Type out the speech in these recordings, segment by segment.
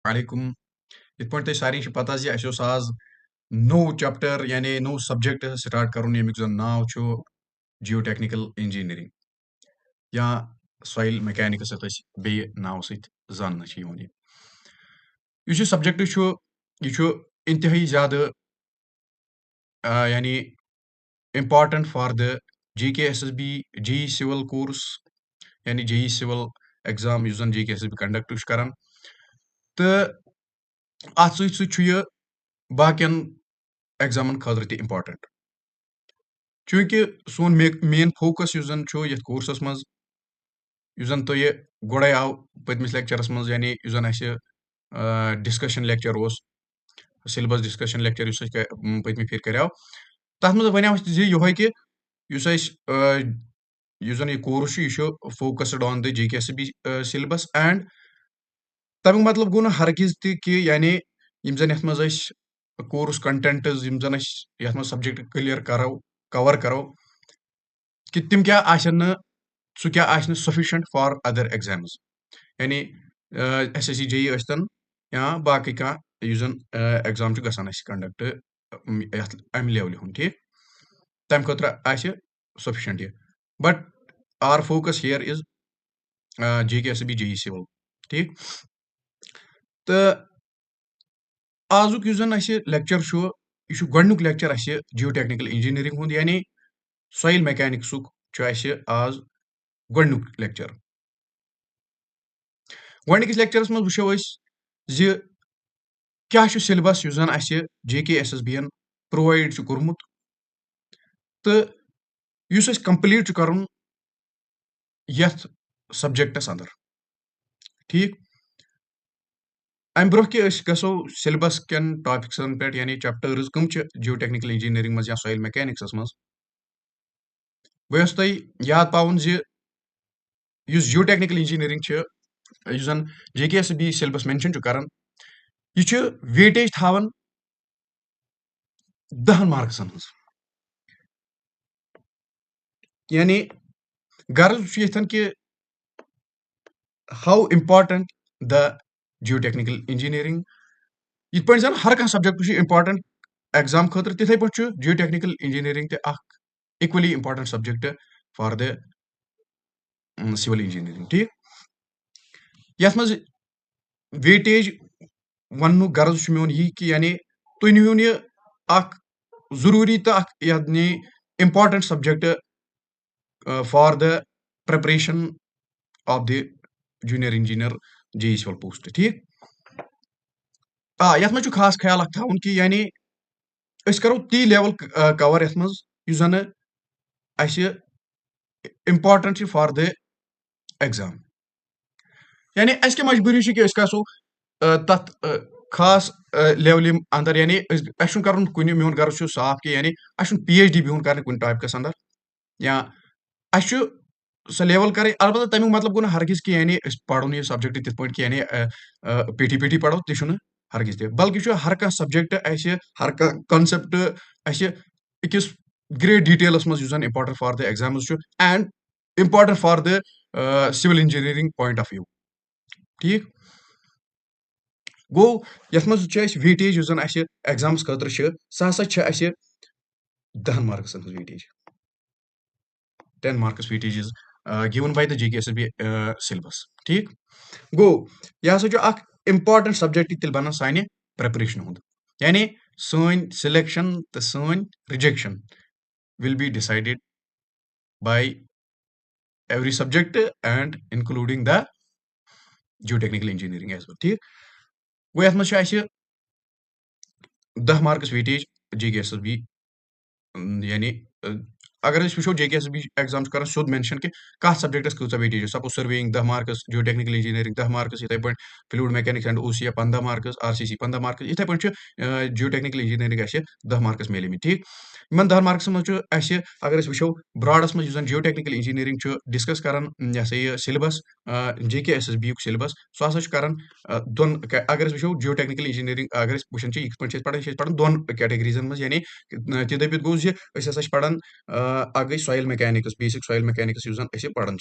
वालेकुम इत पे सारी पता आज नो चैप्टर यानी नो सब्जेक्ट स्टार्ट कर यमुक जन नाव जियो टेक्निकल इंजीनियरिंग या सॉइल मैकेनिक्स बे नाव जान सब्जेक्ट यह इंतहाई ज्यादा यानी इम्पॉर्टेंट फॉर द GKSSB जी सिविल कोर्स यानी जी सिविल एग्जाम GKSSB कंडक्ट कर तो अत सह बाकियन एग्जामन खतर तह इम्पॉर्टेंट चूंकि सोन मेन फोकस ये कोर्सस मज तुह गोड़े आव पतमिस लेक्चरस मज यानी discussion lecture syllabus discussion lecture पतमी फिर करो तथ मज वन ये कि यह कोर्स यह focused on the GKSSB syllabus and तमिक मतलब गो हरगिज कि यानी यम मज कोर्स कंटेंट्स यम सब्जेक्ट क्लियर करो कवर करो कि तिम क्या सह क्या सफिशिएंट फॉर अदर एग्जाम्स यानी SSC JEE यस्तन या बाकी एग्जाम गसान कंडक्ट अमि लेवल हूं ठीक तम खतर सफिशिएंट यह but our focus here is GKSSB JEE civil ठीक तो आजुक लेक्चर यह गोडनुक लेक्चर जियो टेक्निकल इंजीनियरिंग हुंद यानी सॉइल मैकेनिक्स आज गोडनुक लेक्चर गोडनिकिस लेक्चरस मज वुचो क्या सिलेबस GKSSB यन प्रोवाइड कोर्मुत तो कंप्लीट कर यथ सब्जेक्टस अंदर ठीक अम ब्रो कि गो सिलेबस कन टॉपिक्सन पे यानी चैप्टर्स कम जियो टेक्निकल इंजीनियरिंग मज या सॉइल मैकेनिक्स मज बह तुह याद पावन जियो टेक्निकल इंजीनियरिंग जन GKSSB सिलेबस मेंशन कर यह वेटेज थावन 10 मार्क्सन यानी गर्ज ये कि how important the geotechnical engineering इत पे जन हर कह सब्जेक्ट इम्पॉर्टेंट एग्जाम खतर तिथे पे geotechnical engineering equally important subject for the civil engineering ठीक यथ मज वेटेज वन गर्ज मोन यह कि यानी तुह नुन यह जरूरी तो यानी important subject for the preparation of the junior engineer JEE civil post ठीक यथ मज खास ख्याल थवन कि यानी करो ती लेवल कवर यथ मज जन इम्पॉर्टेंट फॉर द एग्जाम यानी अस क्या मजबूरी कि गो तथ खास लेवल अंदर यानी अस कर मोन गर्ज साफ कि यानी अस PhD बिहुन कर कुन टॉपिकस अंदर या अस सह लेवल कर अलबत्ता तमिक मतलब गो हरगिज कि यानी पढ़ो यह सब्जेक्ट तिथ पे कि यानी पेटी पढ़ो तह हरगिज बल्कि हर कह सब्जेक्ट हर कह कॉन्सेप्ट अकिस ग्रेट डिटेलस मज important for the exams and important for the civil engineering point of view ठीक गो यथ मज वेटेज एग्जाम्स खतर सह 10 मार्क्सन weightage 10 marks weightage is given by the GKSSB syllabus ठीक गो यह इम्पॉर्टेंट सब्जेक्ट तेल बन सान प्रिपरेशन हुंद यानी सन सिलेक्शन तो सन rejection will be decided by every subject and including the geotechnical engineering as well ठीक गो यथ मज 10 मार्क्स वेटेज GKSSB यानी अगर वो GKSSB एग्जाम कर सोद मेंशन कि कत सब्जेक्टस कह वेटेज सपोज सर्वेइंग 10 मार्क्स जियो टेक्निकल इंजीनियरिंग 10 मार्क्स इथे पे fluid mechanics and OCA 15 marks RCC 15 marks इथे पे जियो टेक्निकल इंजीनियरिंग 10 मार्क्स मिले ठीक इन 10 मार्क्स मज अगर वो ब्रॉडस मज जियो टेक्निकल इंजीनियरिंग डिस्कस कर यह सिलेबस GKSSB सिलेबस सह कर दोन अगर वो जियो टेक्निकल इंजीनियरिंग अगर वुचान ये पढ़ान दोन कैटेगरीजन मज यानी ति दपित गो पढ़ान गई soil mechanics basic soil mechanics पढ़ान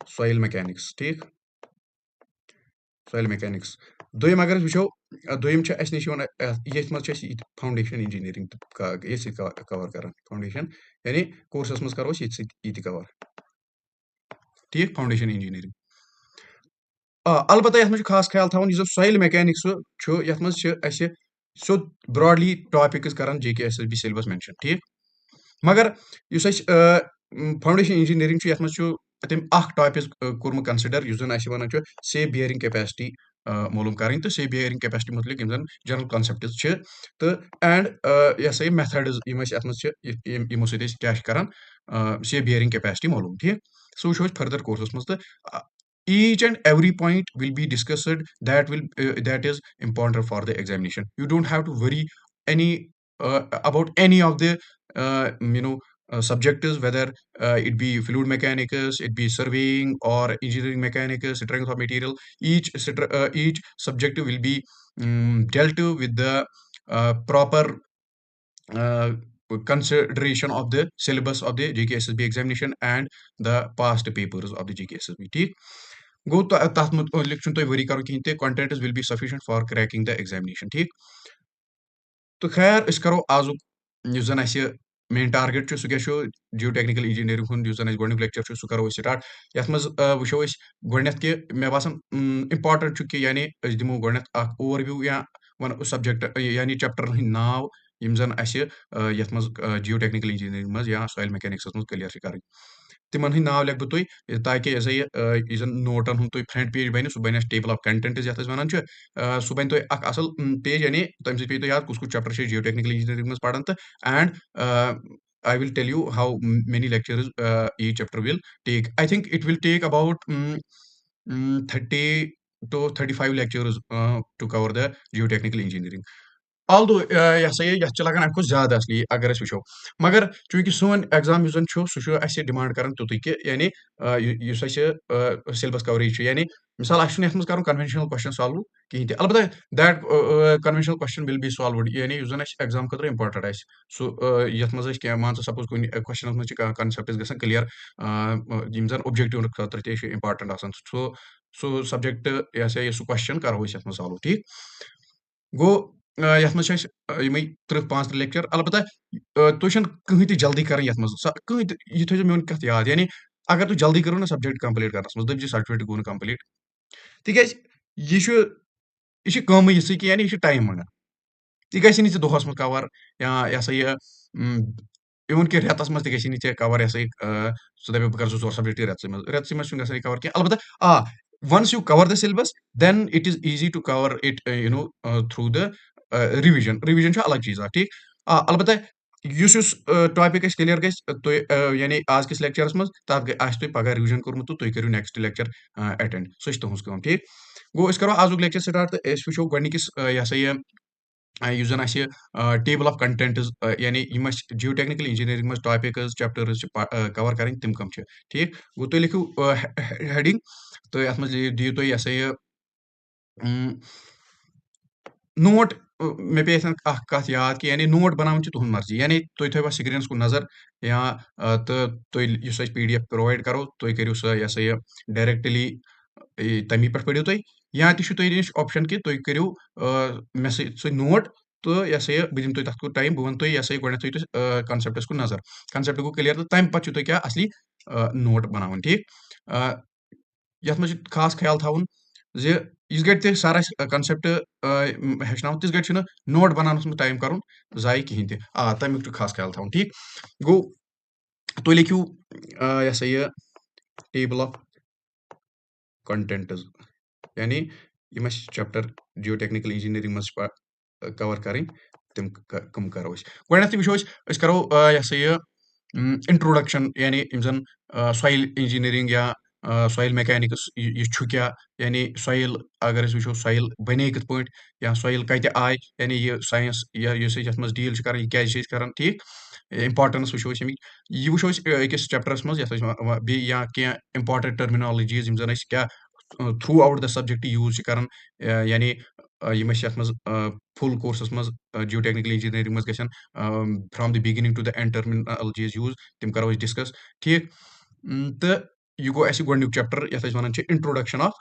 सॉइल मैकेनिक्स ठीक soil mechanics. دوٚیِم اگر أسۍ وٕچھو دوٚیِم چھِ اَسہِ نِش یِوان ییٚتھۍ منٛز چھِ أسۍ یہِ فاوُنٛڈیشَن اِنجیٖنٔرِنٛگ تہِ ییٚتھۍ سۭتۍ کَوَر کَران فاوُنٛڈیشَن یعنی کورسَس منٛز کَرو أسۍ ییٚتہِ سۭتۍ یہِ تہِ کَوَر ٹھیٖک فاوُنٛڈیشَن اِنجیٖنٔرِنٛگ البتہ یَتھ منٛز چھُ خاص خیال تھاوُن یُس زَن سویِل میکینِکس چھُ یَتھ منٛز چھِ اَسہِ سیوٚد برٛاڈلی ٹاپِکٕس کَران جے کے S S B syllabus mention ٹھیٖک مگر یُس اَسہِ فاوُنٛڈیشَن اِنجیٖنٔرِنٛگ چھُ یَتھ منٛز چھُ تٔمۍ اکھ ٹاپِک کوٚرمُت کَنسِڈَر یُس زَن اَسہِ وَنان چھُ سیف بِیرِنٛگ کیپیسٹی معلوٗم کَرٕنۍ تہٕ سیف بِیرِنٛگ کیپیسٹی مُتعلِق یِم زَن جنرَل کانسیپٹٕز چھِ تہٕ اینڈ یہِ ہسا یہِ میتھڈٕز یِم اَسہِ اَتھ منٛز چھِ یِمو سۭتۍ أسۍ کیاہ چھِ کران سیف بِیرِنٛگ کیپیسٹی معلوٗم ٹھیٖک سُہ وٕچھو أسۍ فٔردَر کورسَس منٛز تہٕ each and every point will be discussed that is important for the examination. You don't have to worry any about any of the subjects, whether it be fluid mechanics, it be surveying or engineering mechanics, strength of material. Each subject will be dealt with the proper consideration of the syllabus of the JKSSB examination and the past papers of the JKSSB. ٹھیٖک گوٚو تَتھ مُتعلِق چھُنہٕ تۄہہِ ؤری کَرُن کِہینۍ تہِ contents will be sufficient for cracking the examination ٹھیٖک تہٕ خیر أسۍ کَرو آزُک یُس زَن اَسہِ مین ٹارگیٹ چھُ سُہ کیاہ چھُ جیو ٹیکنِکل اِنجیٖنٔرِنٛگ ہُنٛد یُس زَن اَسہِ گۄڈٕنیُک لیکچر چھُ سُہ کَرو أسۍ سٹاٹ یَتھ منٛز وٕچھو أسۍ گۄڈٕنیتھ کہِ مےٚ باسان اِمپاٹنٹ چھُ کہِ یعنی أسۍ دِمو گۄڈٕنیتھ اکھ اوور وِو یا وَنو سبجکٹ یعنی چیپٹرن ہٕنٛدۍ ناو یِم زَن اَسہِ یَتھ منٛز جیو ٹیکنِکل اِنجیٖنٔرِنٛگ منٛز یا سویِل میکینِکسَس منٛز کٕلیر چھِ کَرٕنۍ تِمن ہٕنٛدۍ ناو لیکھٕ بہٕ تۄہہِ تاکہِ یہِ ہسا یہِ زَن نوٹن ہُنٛد تۄہہِ فرنٹ پیج بَنہِ سُہ بَنہِ اَسہِ ٹیبٕل آف کَنٹینٹٕس یَتھ أسۍ وَنان چھِ سُہ بَنہِ تۄہہِ اکھ اَصٕل پیج یعنی تَمہِ سۭتۍ پیٚیہِ تۄہہِ یاد کُس کُس چیپٹر چھِ جیو ٹیکنِکل اِنجیٖنٔرِنٛگ منٛز پَران تہٕ and I وِل tell you how many lectures each chapter will take I think it will take about 30 to 35 lectures to cover the geotechnical engineering. Although یہِ ہسا یہِ یَتھ چھِ لگان اَمہِ کھۄتہٕ زیادٕ اَصلی اَگر أسۍ وٕچھو مگر چوٗنٛکہِ سون ایٚگزام یُس زَن چھُ سُہ چھُ اَسہِ ڈِمانٛڈ کران تیُتُے کہِ یعنی یُس اَسہِ سیلبَس کَوریج چھُ یعنی مِثال اَسہِ چھُنہٕ یَتھ منٛز کَرُن کَنوینشنل کوسچن سالو کِہینۍ تہِ البتہ that conventional question will be solved یعنی یُس زَن اَسہِ ایٚگزام خٲطرٕ اِمپاٹنٹ آسہِ سُہ یَتھ منٛز أسۍ کینٛہہ مان ژٕ سپوز کُنہِ کوسچنس منٛز چھِ کانٛہہ کَنسیپٹٕس گژھان کٕلیر یِم زَن اوبجیکٹِو خٲطرٕ تہِ چھِ اِمپاٹنٹ آسان سُہ سبجکٹ یہِ ہسا یہِ سُہ کوسچن کرو أسۍ یَتھ منٛز سالو ٹھیٖک گوٚو یَتھ منٛز چھِ اَسہِ یِمے 30-35 لیکچر البتہ تُہۍ چھِنہٕ کٕہٕنۍ تہِ جلدی کَرٕنۍ یَتھ منٛز کٕہٕنۍ تہِ یہِ تھٲیزیو میون کَتھ یاد یعنی اگر تُہۍ جلدی کٔرِو نہ سبجکٹ کَمپٕلیٖٹ کرنَس منٛز دٔپۍ زِ سرٹِفکیٹ گوٚو نہٕ کَمپٕلیٖٹ تِکیازِ یہِ چھِ کٲمٕے یِژھٕے کہِ یعنی یہِ چھُ ٹایم منٛگان یہِ گژھِ نہٕ ژےٚ دۄہَس منٛز کَور یا یہِ ہسا یہِ اِوٕن کہِ رٮ۪تَس منٛز تہِ گژھِ نہٕ ژےٚ کَور یہِ ہسا یہِ سُہ دَپہِ بہٕ کَرٕ 2-4 سبجکٹ رٮ۪تسٕے منٛز چھُنہٕ گژھان یہِ کَور کینٛہہ البتہ once you cover the syllabus then it is easy to cover it through the revision چھُ الگ چیٖز اکھ ٹھیٖک البتہ یُس ٹاپِک اَسہِ کٕلیر گژھِ تُہۍ یعنی آزکِس لیکچرس منٛز تَتھ آسہِ تۄہہِ پگاہ رِوِجن کوٚرمُت تہٕ تُہۍ کٔرِو نیکسٹ لیکچر ایٹینڈ سۄ چھِ تُہنٛز کٲم ٹھیٖک گوٚو أسۍ کرو آزُک لیکچر سٹاٹ تہٕ أسۍ وٕچھو گۄڈٕنِکِس یہِ ہسا یہِ یُس زَن اَسہِ ٹیبٕل آف کَنٹینٹٕز یعنی یِم اَسہِ جیو ٹیکنِکل اِنجیٖنٔرِنٛگ منٛز ٹاپِکٕز چیپٹٲرٕز چھِ کَور کَرٕنۍ تِم کٕم چھِ ٹھیٖک گوٚو تُہۍ لیکھِو ہیڈِنٛگ تہٕ یَتھ منٛز دِیِو تُہۍ یہِ ہسا یہِ نوٹ مےٚ پیٚیہِ یَتھ اکھ کَتھ یاد کہِ یعنی نوٹ بَناوٕنۍ چھِ تُہُنٛد مرضی یعنی تُہۍ تھٲیوا سِکریٖنَس کُن نظر یا تہٕ تُہۍ یُس اَسہِ پی ڈی ایف پرٛووایڈ کَرو تُہۍ کٔرِو سۄ یہِ ہسا یہِ ڈایریکٹلی تَمی پٮ۪ٹھ پٔرِو تُہۍ یا تہِ چھُ تۄہہِ نِش اوپشن کہِ تُہۍ کٔرِو مےٚ سۭتۍ نوٹ تہٕ یہِ ہسا یہِ بہٕ دِمہٕ تۄہہِ تَتھ کوٗت ٹایم بہٕ وَنہٕ تۄہہِ یہِ ہسا یہِ گۄڈٕنیتھ تھٲیِو تُہۍ کَنسیپٹس کُن نظر کَنسیپٹ گوٚو کٕلیر تہٕ تَمہِ پَتہٕ چھُو تۄہہِ کیاہ اَصلی نوٹ بَناوُن ٹھیٖک یَتھ منٛز چھُ خاص خیال تھاوُن زِ یِژھ گرِ تہِ سر اَسہِ کَنسیپٹ ہیٚچھناوُن تِژھ گرِ چھُنہٕ نوٹ بَناونَس منٛز ٹایم کَرُن ضایہِ کِہینۍ تہِ تَمیُک چھُ خاص خیال تھاوُن ٹھیٖک گوٚو تُہۍ لیکھِو یہِ ہسا یہِ ٹیبٕل آف کَنٹینٹٕز یعنی یِم اَسہِ چیپٹر جیو ٹیکنِکل اِنجیٖنٔرِنٛگ منٛز چھِ کَور کَرٕنۍ تِم کٕم کَرو أسۍ گۄڈٕنیتھٕے وٕچھو أسۍ کَرو یہِ ہسا یہِ اِنٹروڈکشن یعنی یِم زَن سویِل اِنجیٖنٔرِنٛگ یا سویِل میکینِکٕس یہِ چھُ کیاہ یعنی سویِل اگر أسۍ وٕچھو سویِل بَنے کِتھ پٲٹھۍ یا سویِل کَتہِ آیہِ یعنی یہِ ساینس یُس أسۍ یَتھ منٛز ڈیٖل چھِ کران یہِ کیازِ چھِ أسۍ کران ٹھیٖک اِمپاٹنس وٕچھو أسۍ اَمِکۍ یہِ وٕچھو أسۍ أکِس چیپٹرس منٛز یَتھ أسۍ بیٚیہِ یا کینٛہہ اِمپاٹنٹ ٹٔرمِنالجیٖز یِم زَن أسۍ کیاہ تھروٗ آوُٹ د سبجکٹ یوٗز چھِ کران یعنی یِم أسۍ یَتھ منٛز فُل کورسس منٛز جیو ٹیکنِکل اِنجیٖنٔرِنٛگ منٛز گژھن from the beginning to the end terminologies use تِم کرو أسۍ ڈِسکس ٹھیٖک تہٕ یہِ گوٚو اَسہِ گۄڈٕنیُک چیپٹر یَتھ أسۍ وَنان چھِ اِنٹروڈکشن آف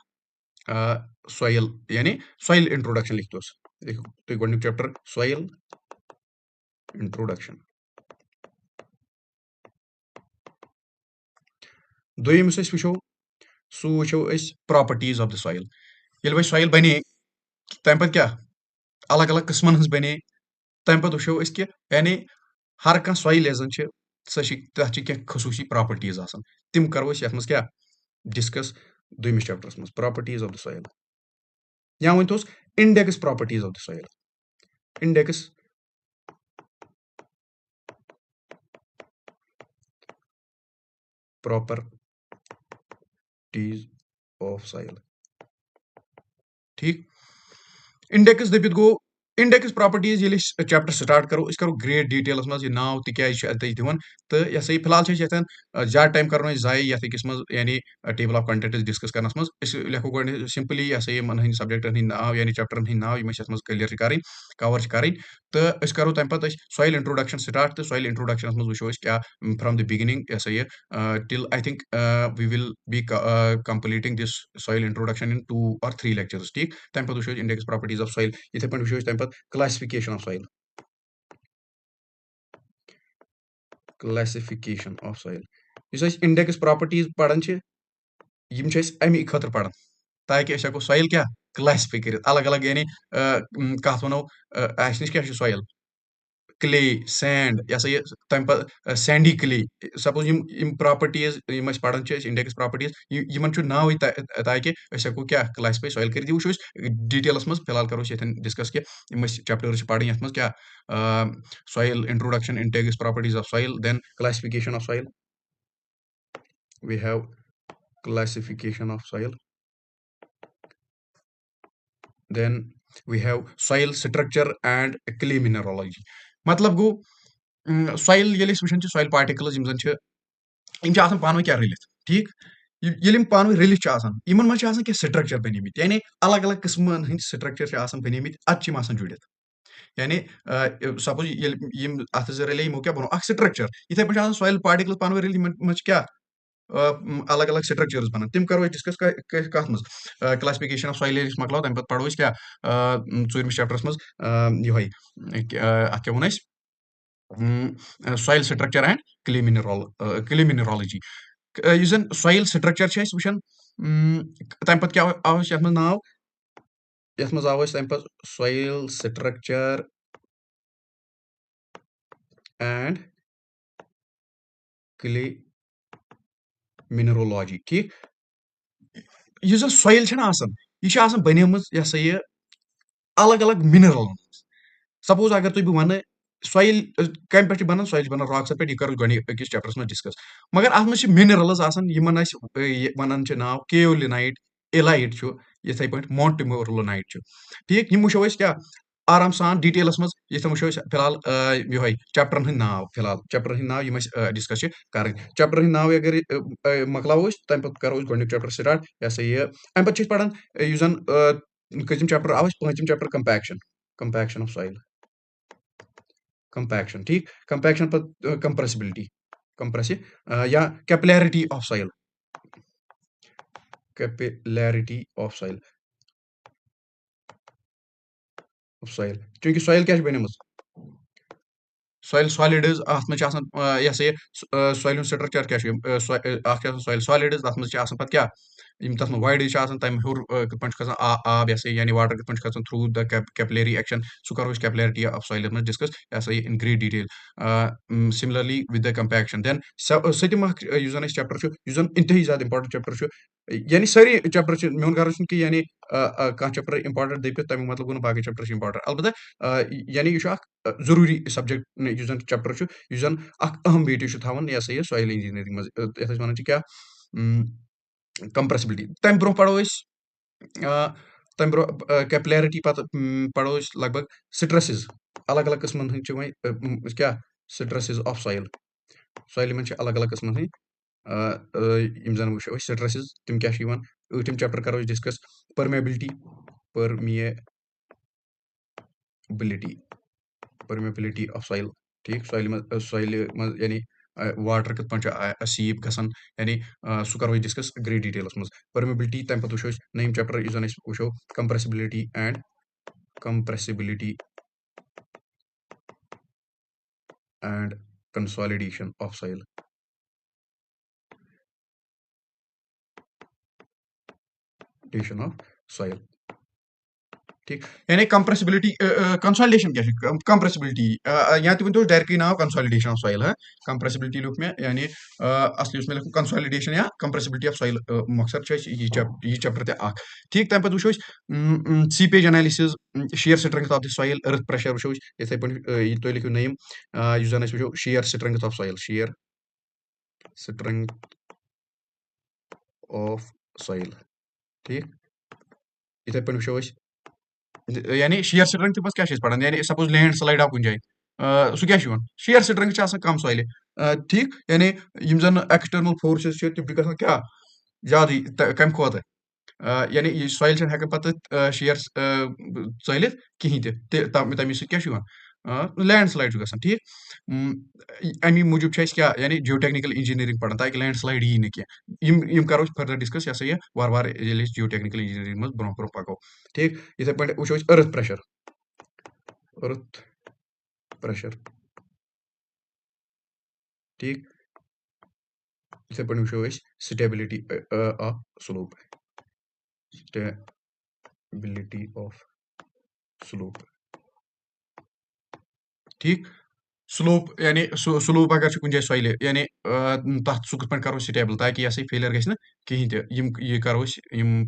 सॉइल यानी सॉइल इंट्रोडक्शन लिखतोस तुम गोडनिक चैप्टर सॉइल इंट्रोडक्शन दोयम वो सू वो प्रॉपर्टीज ऑफ द सॉइल ये सॉइल बने तम पे क्या अलग अलग किस्मन हज बने तम पे वो कि यानी हर कह सॉइल यस जन तथ खसूसी प्रॉपर्टीज तम करो ये क्या डिस्कस दोयमिस चैप्टरस मज प्रॉपर्टीज ऑफ द सॉइल या वन तो index properties of the soil index properties of soil ठीक इंडेक्स दपित गो इंडेक्स प्रॉपर्टीज ये चैप्टर स्टार्ट करो ग्रेट डिटेलस मज नाव तक दिवन तो यह सही फिलहाल ज्यादा टाइम करो जाय ये मज यानी table of content discuss Karan's मज लेखो गो सिंपली यह सही सब्जेक्टन हंद नाव यानी चैप्टरन हंद नाव यम क्लियर कर कवर कर तो करो तम पे सॉइल इंट्रोडक्शन स्टार्ट तो सॉइल इंट्रोडक्शन मज वो क्या फ्रॉम द बिगिनिंग यह सही till I think we will be completing this soil introduction in 2 or 3 lectures ठीक तम पे वो इंडेक्स प्रॉपर्टीज ऑफ सॉइल इथे पे वो तम पे classification of soil classification of soil index properties पढ़ान अमी खतर पढ़ान ताकि हेको सॉइल क्या क्लासिफाई कर अलग अलग यानी कत वनो नश क्या सॉइल क्ले सैंड यह सा ये तम पे सैंडी क्ले सपोज प्रॉपर्टीज पढ़ान इंडेक्स प्रॉपर्टीज इन नाव ताकि हेको क्या क्लासिफाई सॉइल कर वो डिटेलस मज फिलहाल करो डिस्कस कि चैप्टर पढ़ ये मज क्या soil introduction index properties of soil then classification of soil we have classification of soil then we have soil structure and clay mineralogy मतलब गो soil ये वुचान soil particles पान क्या रलित ठीक ये पान रलित इन मज स्ट्रक्चर बनिमित यानी अलग अलग किस्मन हंद स्ट्रक्चर बनिमित अत जुड़ित यानी सपोज अत रले क्या बनो स्ट्रक्चर इथे पे soil particles पान रलित क्या अलग अलग स्ट्रक्चर्स बना तम करो डिस्कस कत मज क्लासिफिकेशन ऑफ सॉइल मकलो तम पे पढ़ो क्या चूरमिस चैप्टरस मज ये अत क्या वन soil structure and clay mineralogy soil structure वुचान तम पे क्या आव नाव ये मज आव तम पे soil structure and clay mineralogy ठीक यह सॉइल यह बनेम यह सा ये अलग अलग मिनरल सपोज अगर तुम बह वन सॉइल कम पे बनान सॉइल बनान रॉक्स पे यह करो अकिस चैप्टरस में डिस्कस मगर अत मज मिनरल्स वन नाव केओलिनाइट एलाइट इथे पे मोन्टमोरलोनाइट ठीक वो क्या आराम सान डिटेलस मज ये वो फिलहाल ये चैप्टरन हंद नाव फिलहाल चैप्टरन हंद नाव यम डिस्कस कर चैप्टरन हंद नाव अगर मकलो तम पे करो गोडनिक चैप्टर स्टार्ट यह सा ये अम पे पढ़ान जन कतिम चैप्टर आव पंचम chapter compaction compaction of soil compaction ठीक कंपैक्शन पर कंप्रेसिबिलिटी कंप्रेसिव या capillarity of soil capillarity of soil क्योंकि सॉइल क्या बने सॉइल सॉलिड्स अत मे यह सा सॉइल स्ट्रक्चर क्या सॉइल सॉलिड्स तथ मे पे क्या तथ वाइड्स तम हूर कत पे खसान आब यह यानी वाटर कत पे खसान थ्रू द कैपिलरी एक्शन सह करो कैपिलरिटी ऑफ सॉइल में डिस्कस यह सा in great detail similarly with the compaction then सतम चैप्टर इंतही ज्यादा इंपॉर्टेंट चैप्टर यानी सारी चैप्टर मोन गर्ज कि यानी कह चैप्टर इंपॉर्टेंट दपित तमें मतलब गो बाकी चैप्टर इंपॉर्टेंट अलबत्ता यानी यह जरूरी सब्जेक्ट जन चैप्टर जन अहम वेटेज थवन यह सा यह सॉइल इंजीनियरिंग मज ये वन क्या कंप्रेसिबिलिटी तम ब्रो पढ़ो तम ब्रो कैपिलैरिटी पे पढ़ो लगभग स्ट्रेसेस अलग अलग किस्मन हंद क्या स्ट्रेसेस ऑफ सॉइल सॉइल में अलग अलग किस्मन हंद जन वो स्ट्रेसेस तम क्या ऊठम चैप्टर करो discuss permeability permeability permeability of soil ठीक सॉइल यानी वाटर कित पे सीप गसान यानी सह करो डिस्कस ग्रेट डिटेलस मज परमेबिलिटी तम पे वो नयम चैप्टर इस जन वो compressibility and consolidation of soil of soil ठीक यानी कंप्रेसिबिलिटी कंसोलिडेशन क्या कंप्रेसिबिलिटी या तो डायरेक्टली नाम कंसोलिडेशन ऑफ सॉइल है कंप्रेसिबिलिटी लिख में यानी असली उसमें लिखूँ कंसोलिडेशन या कंप्रेसिबिलिटी ऑफ सॉइल मकसद ये चैप्टर ते ठीक तम पे वो seepage analysis shear strength of the soil earth pressure वो इथे पे लिखो नयम जन वो shear strength of soil shear strength of soil ठीक इथे पे वो यानी शेयर स्ट्रेंथ मज क्या पढ़ान यानी सपोज लैंड स्लाइड आव कुछ जाए सह क्या शेयर स्ट्रेंथ कम सॉइल ठीक यानी जन एक्सटर्नल फोर्सेस तम क्या ज्यादा कम खोत यानी ये सॉइल हेकन पत शेयर चलित कहीं तमें सह लैंड स्लाइड गसान ठीक अमी मूजूब क्या यानी जियो टेक्निकल इंजीनियरिंग पढ़ान ताकि लैंड स्लाइड यी ना कह करो फर्दर डिस्कस यह वार वार जियो टेक्निकल इंजीनियरिंग मज ब्रो ब्रो पको ठीक इथे पे वो अर्थ प्रेशर ठीक इथे पे वो stability of slope stability of slope ठीक स्लोप यानी स्लोप अगर कुछ जाए सॉइल यानी तथ सह कत करो स्टेबल ताकि यह फेलियर गि कहीं ये करो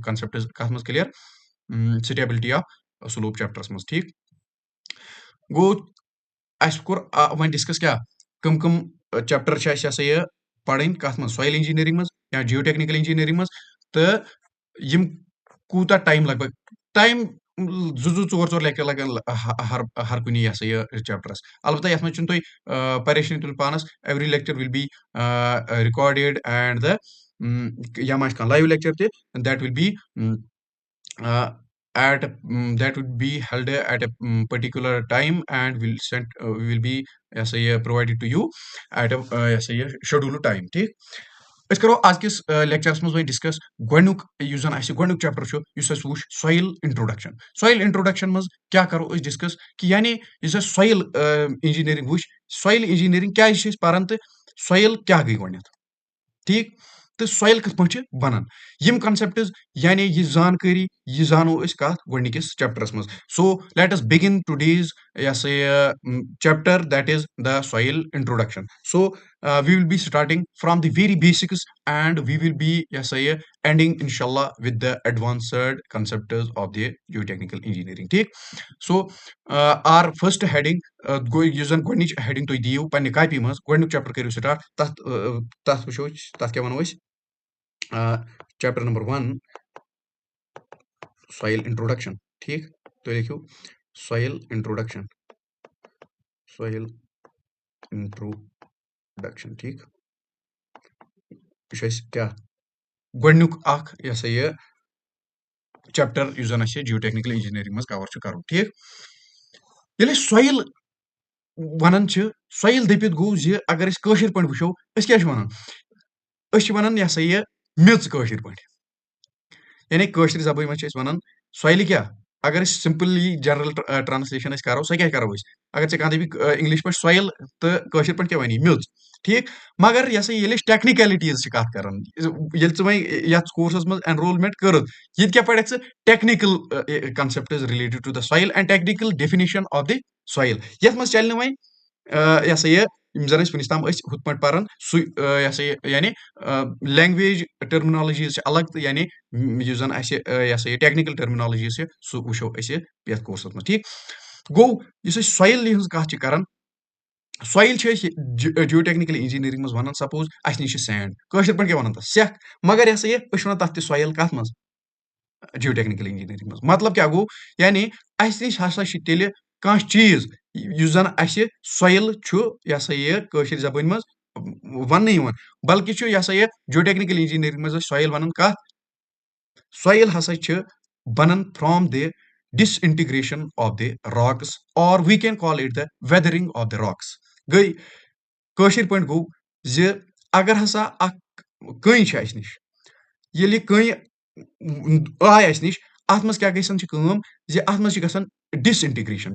कंसेप्ट कत मज क्लियर स्टेबिलिटी ऑफ स्लोप चैप्टरस मज ठीक गो अस कोर वन डिस्कस क्या कम कम चैप्टर यह पढ़न कत मज सॉइल इंजीनियरिंग मज या जियो टेक्निकल इंजीनियरिंग मज तो कूता टाइम लगभग टाइम जोर लेक्चर लगन हर कुछ यह चैप्टरस अलबत्ता ये मज तुम परेशानी तुल पानस every lecture will be recorded and the या live lecture that will be at that would be held at a particular time and we will be provided to you at a scheduled time ठीक अस करो आज किस lectures मज discuss गोनुक जन गोनुक chapter वो soil introduction मज क्या करो डिस्कस कि यानी सॉइल इंजीनियरिंग वो सॉइल इंजीनियरिंग क्या पारान तो सॉइल क्या गई गोडनेथ ठीक तो सॉइल कत पे बनान यम कॉन्सेप्ट्स यानी ये जानकारी ये जानो कत गोडनिकिस चैप्टरस मज so let us begin today's chapter that is the soil introduction so we will be starting from the very basics and we will be ending इंशाल्लाह with the advanced concepts of the geotechnical engineering ठीक so our first heading गो जन गोडनिच heading तुम दियो पन्ने copy मज गोडनुक chapter करियो स्टार्ट तथ वो तथ क्या वनो चैप्टर नंबर 1 सॉइल इंट्रोडक्शन ठीक तो लिखो सॉइल इंट्रोडक्शन ठीक क्या गोडनुक यह चैप्टर जन जियोटेक्निकल इंजीनियरिंग मज कवर करो ठीक ये सॉइल वन सॉइल दपित गो अगर पे वो क्या वन यह मेच पे यानी जबान मज वन सॉइल क्या अगर सिंपली जनरल ट्रांसलेशन करो सो क्या करो अगर ऐ कह इंग्लिश पे सॉइल तो पे क्या वनी मेच ठीक मगर ये टेक्निकलिटीज कत कर ये कोर्सस मज एनरोलमेंट कर ये क्या पढ़ technical concept related to the soil and technical definition of the soil ये मज चल वह जन वनिस ताम हुत पे पान यानी लैंग्वेज टर्मिनोलॉजीज अलग तो यानी जन टेक्निकल टर्मिनोलॉजीज सह वो ये कोर्स मज ठीक गो सॉइल कत कर सॉइल जियोटेक्निकल इंजीनियरिंग मज वन सपोज अस नश सैंड पे क्या वन सेख मगर वन तथ सॉइल कत मज जियोटेक्निकल इंजीनियरिंग मज मतलब क्या गो यानी अस नश हसा तेल कह चीज जन सॉइल यह जबान मज वन बल्कि जियोटेक्निकल इंजीनियरिंग मज सॉइल वन कत सॉइल हसा बनन from the disintegration of the rocks or we can call it the weathering of the rocks गई पे गो زِ اگر ہسا اکھ کٔنۍ چھِ اَسہِ نِش ییٚلہِ یہِ کٔنۍ آے اَسہِ نِش اَتھ منٛز کیٛاہ گژھان چھِ کٲم زِ اَتھ منٛز چھِ گژھان ڈِسِنٹِگریشن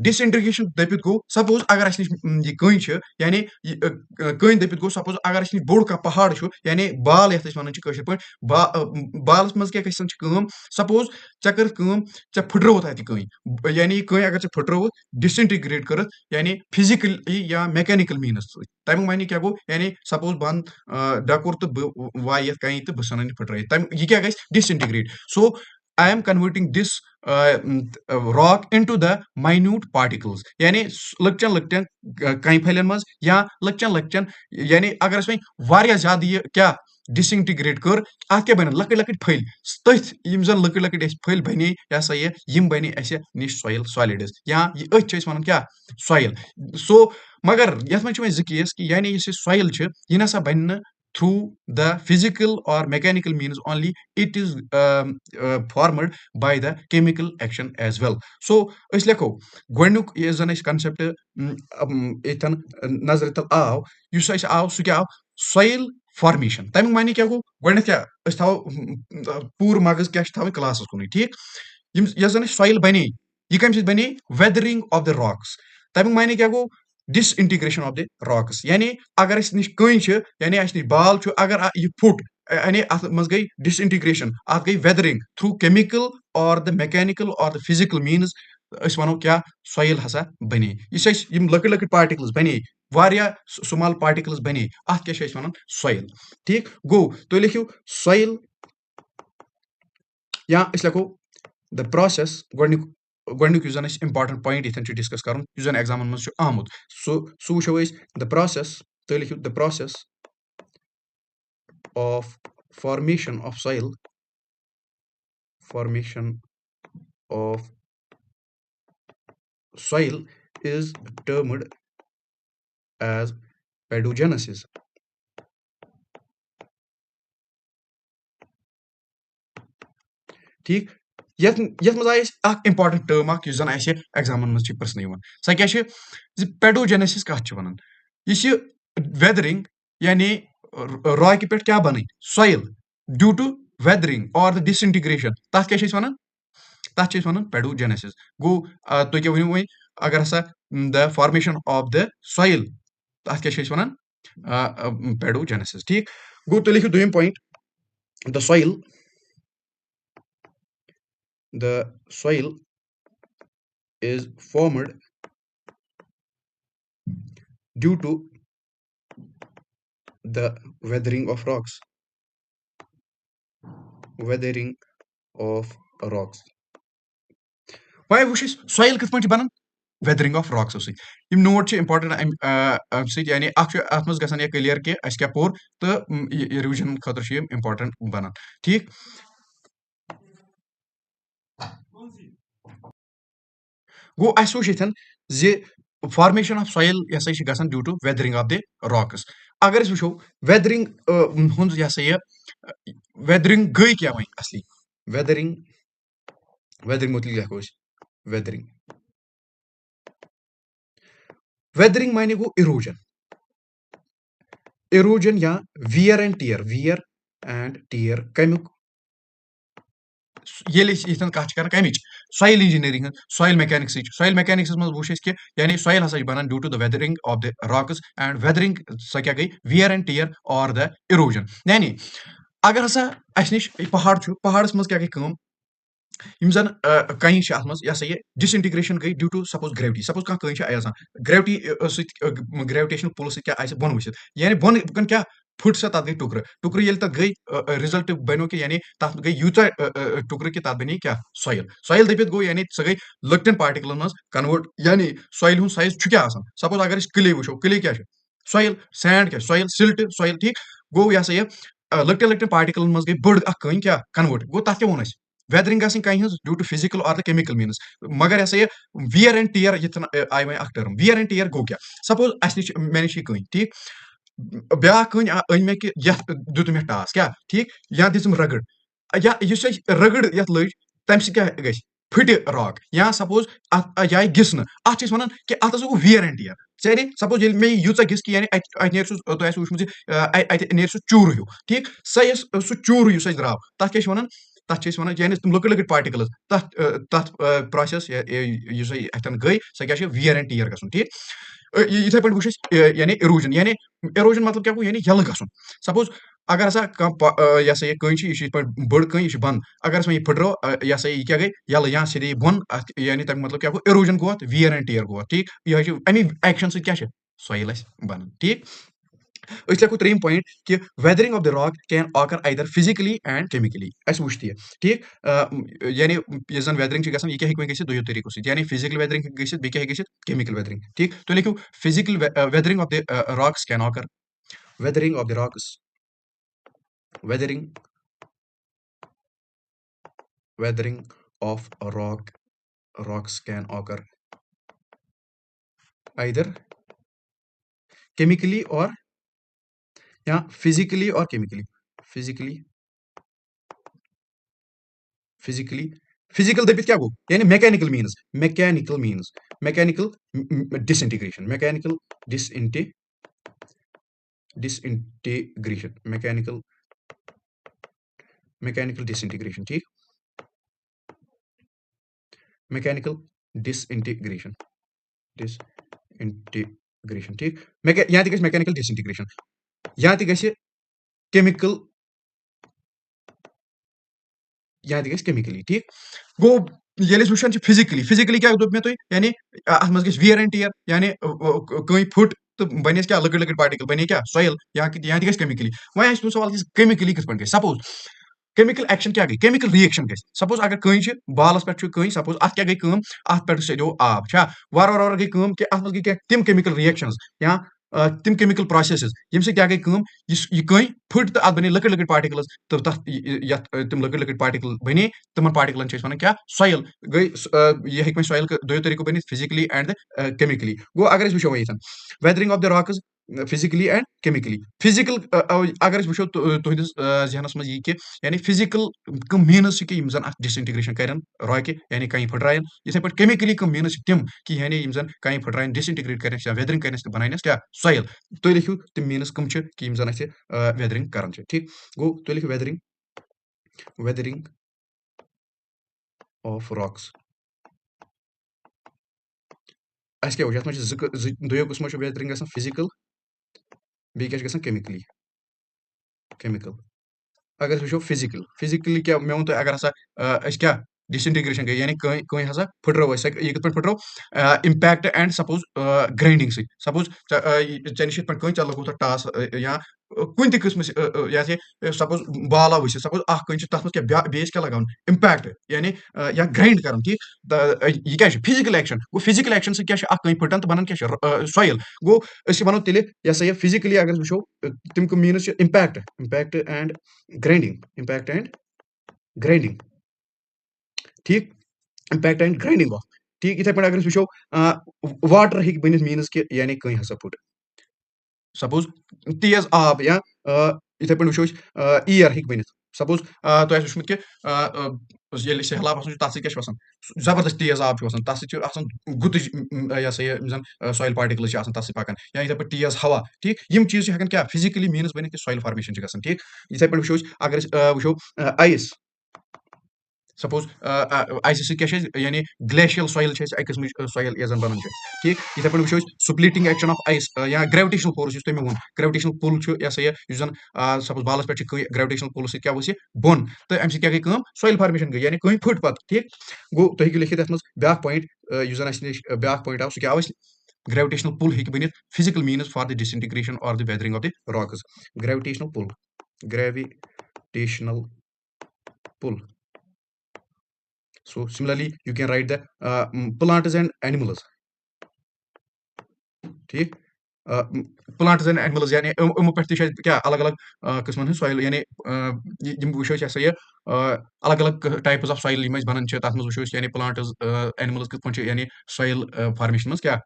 دٔپِتھ گوٚو سپوز اگر اَسہِ نِش یہِ کٔنۍ چھِ یعنی کٔنۍ دٔپِتھ گوٚو سپوز اگر اَسہِ نِش بوٚڑ کانٛہہ پہاڑ چھُ یعنی بال یَتھ أسۍ وَنان چھِ کٲشِر پٲٹھۍ بالَس منٛز کیٛاہ گژھان چھِ کٲم سپوز ژےٚ کٔرٕتھ کٲم ژےٚ پھٕٹرٲوٕتھ اَتہِ کٔنۍ یعنی یہِ کٔنۍ اگر ژےٚ پھٕٹرٲوٕتھ ڈِسِنٹِگریٹ کٔرٕتھ یعنی فِزِکٔلی یا میکینِکَل میٖنٕز سۭتۍ تَمیُک معنی کیٛاہ گوٚو یعنی سپوز بہٕ اَنہٕ ڈَکُر تہٕ بہٕ وایہِ یَتھ کَنہِ تہٕ بہٕ ژھٕنَن یہِ پھٕٹرٲیِتھ یہِ کیٛاہ گژھِ disintegrate so I am converting this rock into the minute particles یعنی لۄکچن لۄکٹٮ۪ن کَنہِ پھلٮ۪ن منٛز یا لۄکچن لۄکچن یعنی اگر أسۍ وۄنۍ واریاہ زیادٕ یہِ کیٛاہ ڈِسِنٹِگریٹ کٔر اَتھ کیٛاہ بَنن لۄکٕٹۍ لۄکٕٹۍ پھٔلۍ تٔتھۍ یِم زَن لۄکٕٹۍ لۄکٕٹۍ اَسہِ پھٔلۍ بَنے یہِ ہسا یِم بَنے اَسہِ نِش سویِل سالِڈٕز یا أتھۍ چھِ أسۍ وَنان کیٛاہ سویِل سو مگر یَتھ منٛز چھِ وۄنۍ زٕ کیس کہِ یعنی یُس یہِ سویِل چھِ یہِ نسا بَنہِ نہٕ through the physical or mechanical means only it is formed by the chemical action as well so أسۍ لیکھو گۄڈٕنیُک یُس زَن اَسہِ کَنسیپٹ ییٚتٮ۪ن نظرِ تل آو یُس اَسہِ آو سُہ کیٛاہ آو سویِل فارمیشن تَمیُک معنی کیٛاہ گوٚو گۄڈٕنیتھ کیٛاہ أسۍ تھاوو پوٗرٕ مغز کیٛاہ چھِ تھاوٕنۍ کلاسس کُنُے ٹھیٖک یۄس زَن اَسہِ سویِل بَنے یہِ کَمہِ سۭتۍ بَنے ویدرِنٛگ آف دَ راکٕس تَمیُک معنی کیٛاہ گوٚو ڈِسِنٹِگریشن آف دِ راکٕس یعنی اگر اَسہِ نِش کٔنۍ چھِ یعنی اَسہِ نِش بال چھُ اگر یہِ پھُٹ یعنی اَتھ منٛز گٔے ڈِسِنٹِگریشن اَتھ گٔے ویدرِنٛگ تھروٗ کیمِکل اور دَ میکینِکل اور دَ فِزِکَل میٖنٕز أسۍ وَنو کیٛاہ سویِل ہسا بَنے یُس اَسہِ یِم لۄکٕٹۍ لۄکٕٹۍ پارٹِکٕلز بَنے واریاہ سُمال پارٹِکٕلز بَنے اَتھ کیٛاہ چھِ أسۍ وَنان سویِل ٹھیٖک گوٚو تُہۍ لیکھِو سویِل یا أسۍ لیکھو دَ پروسیس گۄڈٕنیُک یُس زَن اَسہِ اِمپاٹنٹ پویِنٹ ییٚتٮ۪ن چھُ ڈِسکس کَرُن یُس زَن ایٚگزامَن منٛز چھُ آمُت سُہ وٕچھو أسۍ دَ پروسیس تُہۍ لیکھِو the process of formation of soil is termed as pedogenesis ٹھیٖک یَتھ منٛز آیہِ اَسہِ اکھ اِمپاٹنٹ ٹٲرم اکھ یُس زَن اَسہِ ایٚگزامَن منٛز چھِ پرژھنہٕ یِوان سۄ کیاہ چھِ زِ پیڈوجینیسِس کَتھ چھِ وَنان یہِ چھِ ویدرِنٛگ یعنی راکہِ پٮ۪ٹھ کیاہ بَنٕنۍ سویِل ڈیوٗ ٹُو ویدرِنٛگ اور دَ ڈِسِنٹِگریشن تَتھ کیاہ چھِ أسۍ وَنان تَتھ چھِ أسۍ وَنان پیڈوجینیسِس گوٚو تُہۍ کیاہ ؤنِو وۄنۍ اگر ہسا the formation of the soil تَتھ کیاہ چھِ أسۍ وَنان پیڈوجینیسِس ٹھیٖک گوٚو تُہۍ لیکھِو دوٚیِم point the soil is formed due to the weathering of rocks وۄنۍ وٕچھ أسۍ سویِل کِتھ پٲٹھۍ چھِ بَنان ویدرِنٛگ آف راکسو سۭتۍ یِم نوٹ چھِ اِمپاٹنٹ اَمہِ سۭتۍ یعنی اکھ چھُ اَتھ منٛز گژھان یہِ کٕلیر کہِ اَسہِ کیاہ پوٚر تہٕ یہِ رِوجن خٲطرٕ چھِ یِم اِمپاٹنٹ بَنان ٹھیٖک گوٚو اَسہِ وٕچھ ییٚتٮ۪ن زِ فارمیشن آف سویِل یہِ ہسا چھِ گژھان due to weathering of the rocks اگر أسۍ وٕچھو ویدرِنٛگ ہُنٛد یہِ ہسا یہِ ویدرِنٛگ گٔے کیاہ وۄنۍ اَصلی ویدرِنٛگ متعلق لیکھو أسۍ ویدرِنٛگ معنی گوٚو اِروجن یا وِیر اینڈ ٹِیر کَمیُک ییٚلہِ أسۍ ییٚتٮ۪ن کَتھ چھِ کران کَمِچ سویِل اِنجیٖنرِنٛگ ہٕنٛز سویِل میکینِکسٕچ منٛز وٕچھ اَسہِ کہِ یعنی سویِل ہسا چھِ بَنان due to the weathering of the rocks and weathering سۄ کیاہ گٔے وِیر اینڈ ٹِیر اور دَ اِروجن یعنی اگر ہسا اَسہِ نِش پہاڑ چھُ پہاڑس منٛز کیاہ گٔے کٲم یِم زَن کَنہِ چھِ اَتھ منٛز یہِ ہسا یہِ ڈِسِنٹِگریشن گٔے due to suppose gravity suppose کانٛہہ کٔنۍ چھِ آسان گریوٹی سۭتۍ گریوٹیشنل پُلہٕ سۭتۍ کیاہ آسہِ بۄن ؤسِتھ یعنی بۄن کیاہ پھٕٹ سۄ تَتھ گٔے ٹُکرٕ ییٚلہِ تَتھ گٔے رِزلٹ بَنیو کہِ یعنی تَتھ گٔے یوٗتاہ ٹُکرٕ کہِ تَتھ بَنے کیاہ سویِل دٔپِتھ گوٚو یعنی سۄ گٔے لۄکٹٮ۪ن پارٹِکلن منٛز کَنوٲٹ یعنی سویِل ہُنٛد سایز چھُ کیاہ آسان سپوز اگر أسۍ کٕلے وٕچھو کٕلے کیاہ چھُ سویِل سینڈ کیاہ سویِل سِلٹ سویِل ٹھیٖک گوٚو یہِ ہسا یہِ لۄکٹٮ۪ن پارٹِکلن منٛز گٔے بٔڑ اکھ کٔنۍ کیاہ کَنوٲٹ گوٚو تَتھ کیاہ ووٚن اَسہِ ویدرِنٛگ گژھٕنۍ کَنہِ ہٕنٛز ڈیوٗ ٹُو فِزِکَل اور دَ کیمِکل میٖنٕز مگر یہِ ہسا یہِ وِیر اینڈ ٹِیر ییٚتٮ۪ن آیہِ وۄنۍ اکھ ٹٔرٕم وِیر اینڈ ٹِیر گوٚو کیاہ سپوز اَسہِ نِش مےٚ نِش چھِ یہِ کٔنۍ ٹھیٖک بیاکھ کٔنۍ أنۍ مےٚ کہِ یَتھ دیُت مےٚ ٹاس کیاہ ٹھیٖک یا دِژٕم رگٕڑ یا یُس اَسہِ رگٕڑ یَتھ لٔج تَمہِ سۭتۍ کیاہ گژھِ फुटि रॉक या सपोज अत आयि गिसनہٕ अतھ چھِ अस वनान कि अतھ हسا गो वियर एंड टियर यानी सपोज ये मे यूचा गिस कि यानी अत नेर सु तो आसि वुचमुत अत नेर सु चूर ह्यू ठीक सु चूर युस अस द्राव तथ क्या वनान तथ छ वनान यानी तुम लकड़ लकड़ पार्टिकल्स तथ प्रोसेस युस अतन गई सो क्या वियर एंड टियर गसन ठीक इथे पे वुच यानी इरोजन मतलब क्या गो यानी यल गसन सपोज अगर हसा यह सा ये कहीं यह बड़ कहीं यह बंद अगर हस यह फुटरो यह सा यह क्या गई यल या सीधे बोन यानी तक मतलब क्या गो इरोजन गो वियर एंड टियर गो ठीक यह अमी एक्शन सो क्या सॉइल बन ठीक अस लेखो त्रेम पॉइंट कि weathering of the rock can occur either physically and chemically अस वुच तह ठीक यानी यह जन वेदरिंग गसान यह क्या हेक गसित दोयो तरीको सत यानी फिजिकल वेदरिंग गसित बे क्या गसित केमिकल वेदरिंग ठीक तो लिखो physical weathering of the rocks can occur weathering of the rocks weathering weathering of a rocks can occur either chemically or yeah physically or chemically physically physically physical दबित क्या गो यानी mechanical disintegration disintegration mechanical disintegration ठीक mechanical disintegration ठीक यहाँ तक mechanical disintegration यहाँ तक chemical यहाँ तक chemically ठीक गो ये वुचान फिजिकली क्या दोप मे तुम यानी अत मज गई वियर एंड टियर यानी कहीं फुट तो बन क्या लकड़ लकड़ पार्टिकल बने क्या सॉइल यहाँ तक केमिकली वह सवाल कि केमिकली कथ गई सपोज केमिकल एक्शन क्या गई केमिकल रिएक्शन गई सपोज अगर कहीं बालस पे कहीं सपोज अत क्या गई अत पे सो आब वार वार वार गई कि अत मज गई तिम केमिकल रिएक्शंस या तिम केमिकल प्रोसेसेस यम से क्या गई यह कहीं फुट तो अत बने लकड़ लकड़ पार्टिकल्स तो तथ तिम लकड़ लकड़ पार्टिकल बने तिमन पार्टिकलन वन क्या सॉइल गई यह हेक सॉइल दोयो तरीको बन फिजिकली एंड केमिकली गो अगर वो ये weathering of the rocks physically and chemically physical अगर वो तुहस जहनस मज यह कि यानी फिजिकल कम मीनस कि जन अत डिसइंटीग्रेशन कर रॉके यानी कहीं फुटरायन इथे पे केमिकली कम मीनस तिम कि यानी जन कहीं फुटरायन डिसइंटीग्रेट कर वेदरिंग कर बनान क्या सॉइल तुम लिखियो तिम मीनस कम कि जन वेदरिंग कर ठीक गो तुम लिखियो वेदरिंग ऑफ रॉक्स अस क्या दोयो किस्मो वेदरिंग फिजिकल बे क्या केमिकल अगर वो फिजिकली क्या मे वो तुम अगर हसा क्या डिसइंटीग्रेशन गई यानी कहीं हसा फुटरो यह कत फुटरो impact and suppose grinding suppose ऐ नश कहीं चल लगो टास या कुन किस्म या सपोज बाल आव सपोज तथ मज क्या बेस क्या लगान इम्पैक्ट यानी या ग्राइंड कर ठीक यह क्या फिजिकल एक्शन गो फिजिकल एक्शन क्या कहीं फुटन तो बनन क्या सॉइल गो वनो तेल यह सा यह फिजिकली अगर वो तिम मीनस इम्पैक्ट एंड ग्राइंडिंग ठीक इम्पैक्ट एंड ग्राइंडिंग ऑफ ठीक इथे पे अगर वो वाटर हेक बनित मीनस कि यानी कहीं हसा फुट सपोज तेज आब या इथे पे वो ईयर हेक बनित सपोज तो वुचमुत कि ये सहलाब तथ क्या जबरदस्त तेज आब तथ गुत यह सा जन सॉइल पार्टिकल्स तथ पकान या इथे पे तेज हवा ठीक यम चीज हेकन क्या फिजिकली मीनस बनित कि सॉइल फॉर्मेशन गसान ठीक इथे पे वो अगर वो आइस सपोज आइस क्या यानी ग्लेशियल सॉइल किस्म सॉइल यह जन बनान ठीक इथे पे वो स्प्लिटिंग एक्शन ऑफ आइस या ग्रेविटेशनल फोर्स तुम वो ग्रेविटेशनल पुल यह सा यह जन सपोज बालस पे ग्रेविटेशनल पुल सो क्या वस बोन तो अम क्या गई सॉइल फॉर्मेशन गई यानी कहीं फुट पत ठीक गो तुम हेकि लिखित अत ब्या पॉइंट जन ब्या पॉइंट आव सो क्या ग्रेविटेशनल पुल हेकि बनित physical means for the disintegration और the weathering of the rocks gravitational pull so similarly you can write the plants and animals ठीक प्लांट्स एंड एनिमल्स यानी यमो पे क्या अलग अलग किस्मन हूँ सॉइल यानी वो ये अलग अलग टाइप्स ऑफ सॉइल बनान तथ वो यानी प्लांट्स एनिमल्स कत यानी सॉइल फॉर्मेशन क्या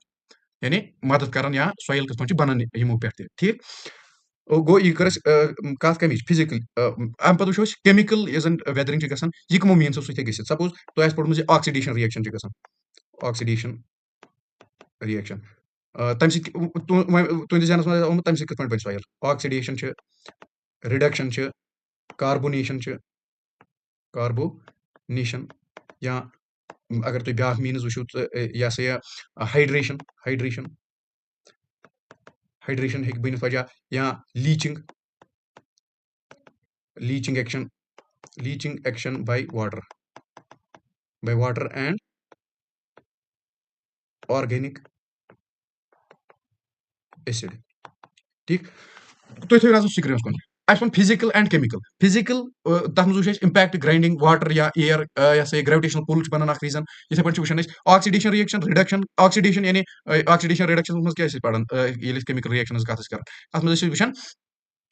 यानी मदद कर या सॉइल कत बनान यमो पे ठीक गो यह कर कत कम फिजिकल अम पे वो केमिकल यह जन वेदरिंग यह कमो मीनसो सत सपोज तुम पोर्मुत ऑक्सीडेशन रिएक्शन ऑक्सीडेशन रिएक्शन तम तुंदस जहनस मज आमुत तम कत बन soil oxidation reduction carbonation carbonation या अगर तुम ब्या मीनस वो यह सा यह हाइड्रेशन हाइड्रेशन हाइड्रेशन हे बन वजह या leaching leaching action by water and organic acid ठीक तुम थो नजर स्क्रीन कुन अस फिजिकल एंड केमिकल फिजिकल तथ मज वो इम्पैक्ट ग्राइंडिंग वाटर या एयर यह सा ग्रेविटेशनल पुल बनान रीजन इथे पे वो ऑक्सीडेशन रिएक्शन रिडक्शन ऑक्सीडेशन यानी ऑक्सीडेशन रिडक्शन मज क्या पढ़ान केमिकल रिएक्शन कत अत मज वो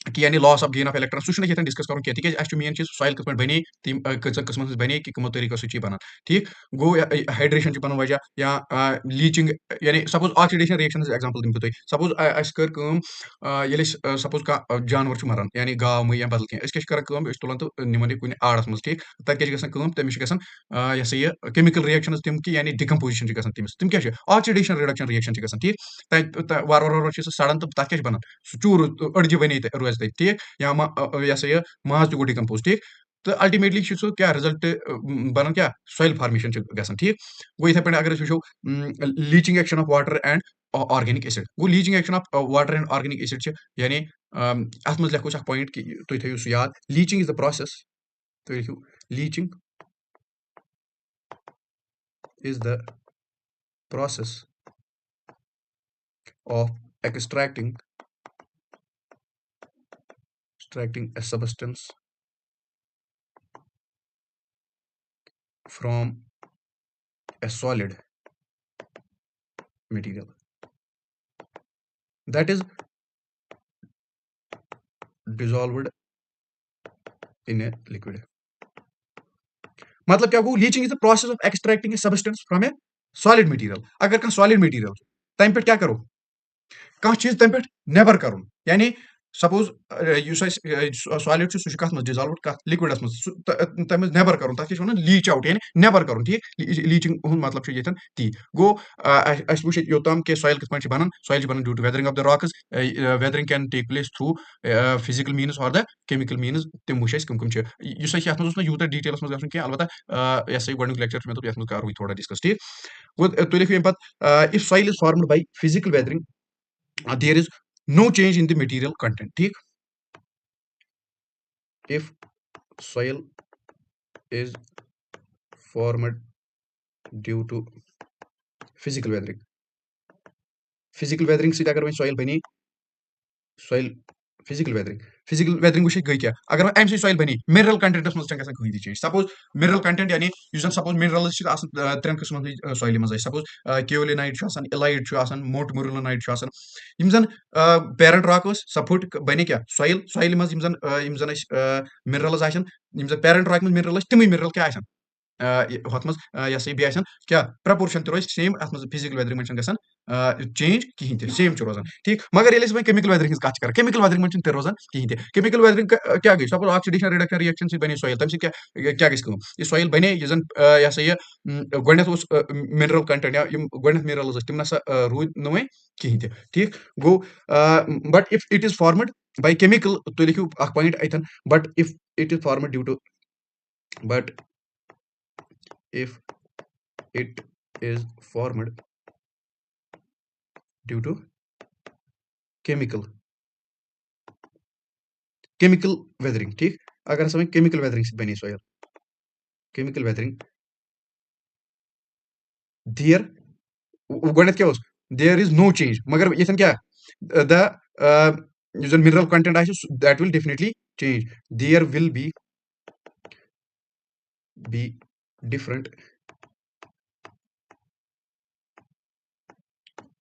कि यानी loss of gain of electron सह ये डिस्कस कर ती मेन चीज सॉइल कत बने तम कचन कस्मन बने कि कमो तरीको सह बनान ठीक गो हाइड्रेशन पन वजह या लीचिंग यानी सपोज ऑक्सीडेशन रिएक्शन एग्जांपल दिम तुम सपोज अस कर सपोज कह जानवर मरान यानी गाव मै या बदल क्या कर तुलान तो निमान यह कुन आड़स मज ठीक तत क्या तमिस यह सा यह केमिकल रिएक्शन तम कि यानी डिकम्पोजिशन तमिस तम क्या ऑक्सीडेशन रिडक्शन रिएक्शन ठीक तत वार वार वार सड़न तो तथ क्या बनान सह चूर अड़ज बने रोज तक ठीक या यह सा यह माज तक डिकम्पोज ठीक तो अल्टीमेटली सह क्या रिजल्ट बनान क्या सॉइल फार्मेशन गसान ठीक गो इथे पे अगर वो leaching action of water and organic acid go leaching action of water and organic acid यानी अत मज लिखो पॉइंट कि तुम थो सह याद लीचिंग इज द प्रोसेस तुम लिखो leaching is the process of extracting a substance from a solid material that is dissolved in a liquid मतलब क्या गो leaching is the process of extracting a substance from a solid material अगर कह solid material तम पे क्या करो कह चीज तम पे नेबर कर यानी सपोज सॉलिड सह कत डिजॉल्व कत लिक्विडस मज तम नेबर कर तक वन लीच आउट यानी नेबर कर ठीक लीचिंग मतलब ये ती गो वो योताम कि सॉइल कत पे बनान सॉइल बनान due to weathering of the rocks weathering can take place through physical means or the chemical मीनस तम वो कम यूत यूत डिटेलस मज गि अलबत्ता यह सा गोक लेक्चर मे ये करो थोड़ा डिस्कस ठीक गो तुम लिखो पे if soil is formed by physical weathering there is no change in the material content ठीक if soil is formed due to physical weathering से अगर soil बनी soil फिजिकल वेदरिंग वो गई क्या अगर अम सॉइल बनी मिनरल कंटेंटस मज कहीं चेंज सपोज मिनरल कंटेंट यानी सपोज मिनरल्स त्रेन किस्म सॉइल मज सपोज केओलिनाइट इलाइट मोट मुरलिनाइट जन पेरेंट रॉक सह फुट बने क्या सॉइल मज मिनरल्स पेरेंट रॉक मज मिनरल तम मिनरल क्या हथ मज यह सा यह क्या प्रपोर्शन रोज सेम अत मज फिजिकल वेदरिंग मन गसान चेंज कहीं ते सेम रोजान ठीक मगर ये केमिकल वेदरिंग कत कर केमिकल वेदरिंग मन रोजान कहीं ते केमिकल वेदरिंग क्या गई सपोज ऑक्सीडेशन रिडक्शन रिएक्शन से बने सॉइल तम क्या गई सॉइल बने यह यह सा यह गोथ मिनरल कंटेंट या गोथ मिनरल्स तम ना रूद नुवे कहीं ते ठीक गो but if it is formed by chemical तुम लिखो पॉइंट अतन but if it is formed due to but if it is formed due to chemical weathering ठीक अगर समय chemical weathering से बनी soil chemical weathering there गोडनेथ क्या there is no change मगर ये क्या the mineral content that will definitely change there will be different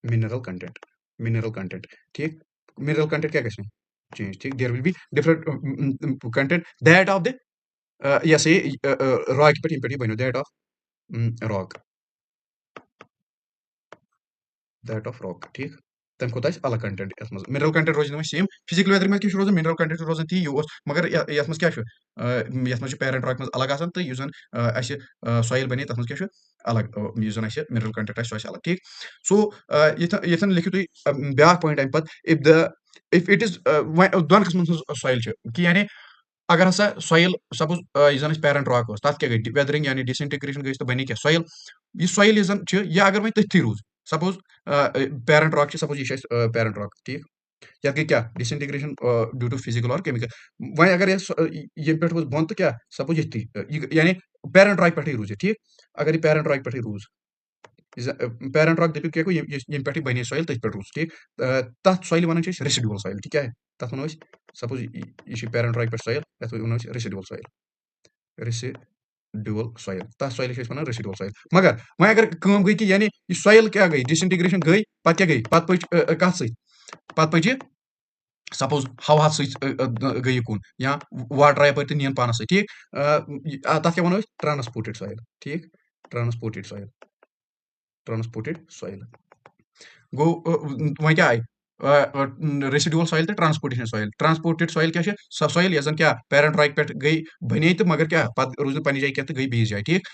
mineral content ठीक mineral content क्या गई change ठीक there will be different content that of the यह सा रॉक पे बनो that of rock ठीक तम खोत अलग कंटेंट ये मिनरल कंटेंट रोज सेम फिजिकल वेदरिंग में क्या रोजान मिनरल कंटेंट रोजान ती यू मगर ये क्या ये पेरेंट रॉक अलग आसान तो यु जन सॉइल बने तथ क्या अलग यु जन मिनरल कंटेंट सो अलग ठीक सो ये लिखियो तुम ब्या पॉइंट अम पे इफ इट इज दोन किस्म सॉइल कि यानी अगर हसा सॉइल सपोज यह जन पेरेंट रॉक तथ क्या गई वेदरिंग यानी डिसइंटीग्रेशन गई तो बनी क्या सॉइल यह जन यह अगर वह तथी रूज सपोज पेरेंट रॉक सपोज यह पेरेंट रॉक ठीक या गई क्या डिसइंटीग्रेशन ड्यू टू फिजिकल और केमिकल वह अगर ये पे बोन तो क्या सपोज ये यानी पेरेंट रॉक पे रूज ठीक अगर ये पेरेंट रॉक पे रूज पेरेंट रॉक दपो क्या ये पे बने सॉइल तथ पे रूज ठीक तथ सॉइल वन रेसिडुअल सॉइल ठीक है तथ वो सपोज यह पेरेंट रॉक पे सॉइल तथ वो रेसिडुअल सॉइल रेसिडुअल सॉइल तथ सॉइल वन रेसिडुअल सॉइल मगर वह अगर कम गई कि यानी यह सॉइल क्या गई डिसइंटीग्रेशन गई पत क्या गई पत पच कत पत पच सपोज हवा गई कुन या वाटर आया पर नीन पान ठीक तथ क्या वो ट्रांसपोर्टेड सॉइल ठीक ट्रांसपोर्टेड सॉइल गो वह क्या आई रेसिडुअल सॉइल तो ट्रांसपोर्टेड सॉइल क्या सो सॉइल यह क्या पेरेंट रॉक पे गई बने तो मगर क्या पत रोज पन्ने जाए क्या गई बीस जाए ठीक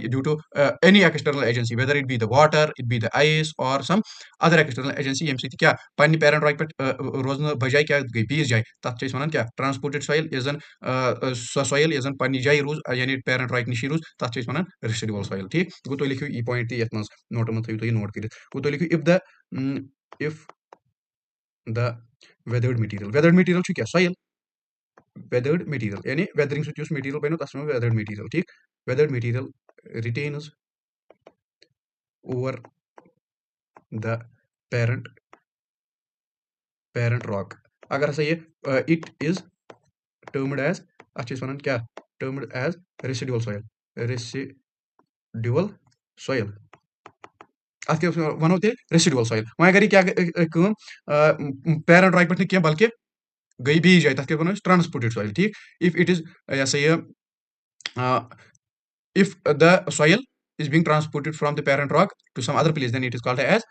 due to any external agency whether it be the water it be the ice or some other external agency ये क्या पन्ने पेरेंट रॉक पे रोजन बजाय क्या गई बीस जाए तथ वन क्या ट्रांसपोर्टेड सॉइल यह जन सो सॉइल यह जन पन्ने जाए रूज यानी पेरेंट रॉक नश रूज तथ वन रेसिडुअल सॉइल ठीक गो तुम लिखियो यह पॉइंट ये नोट मन थो तुम नोट कर गो तुम लिखियो इफ द वेदर्ड मटीरियल क्या सॉइल वेदर्ड मटीरियल यानी वेदरिंग सत मटीरियल बनो तस वेदर्ड मटीरियल ठीक weathered material retains over the parent rock अगर हसा ये इट इज टर्म्ड एज अत वन क्या टर्म्ड एज रेसिडुअल सॉइल अत क्या वनो रेसिडुअल सॉइल वह अगर क्या पेरेंट रॉक पे क्या बल्कि गई बीस जाए तथ क्या वो ट्रांसपोर्टेड सॉइल ठीक इफ इट इज यह ये if the soil is being transported from the parent rock to some other place then it is called as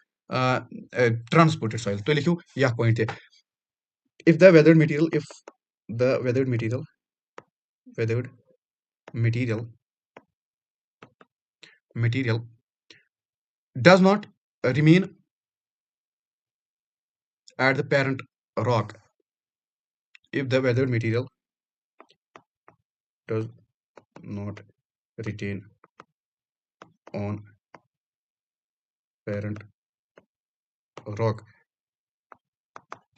transported soil तो लिखियो यह पॉइंट है if the weathered material does not remain at the parent rock if the weathered material does not retain on parent rock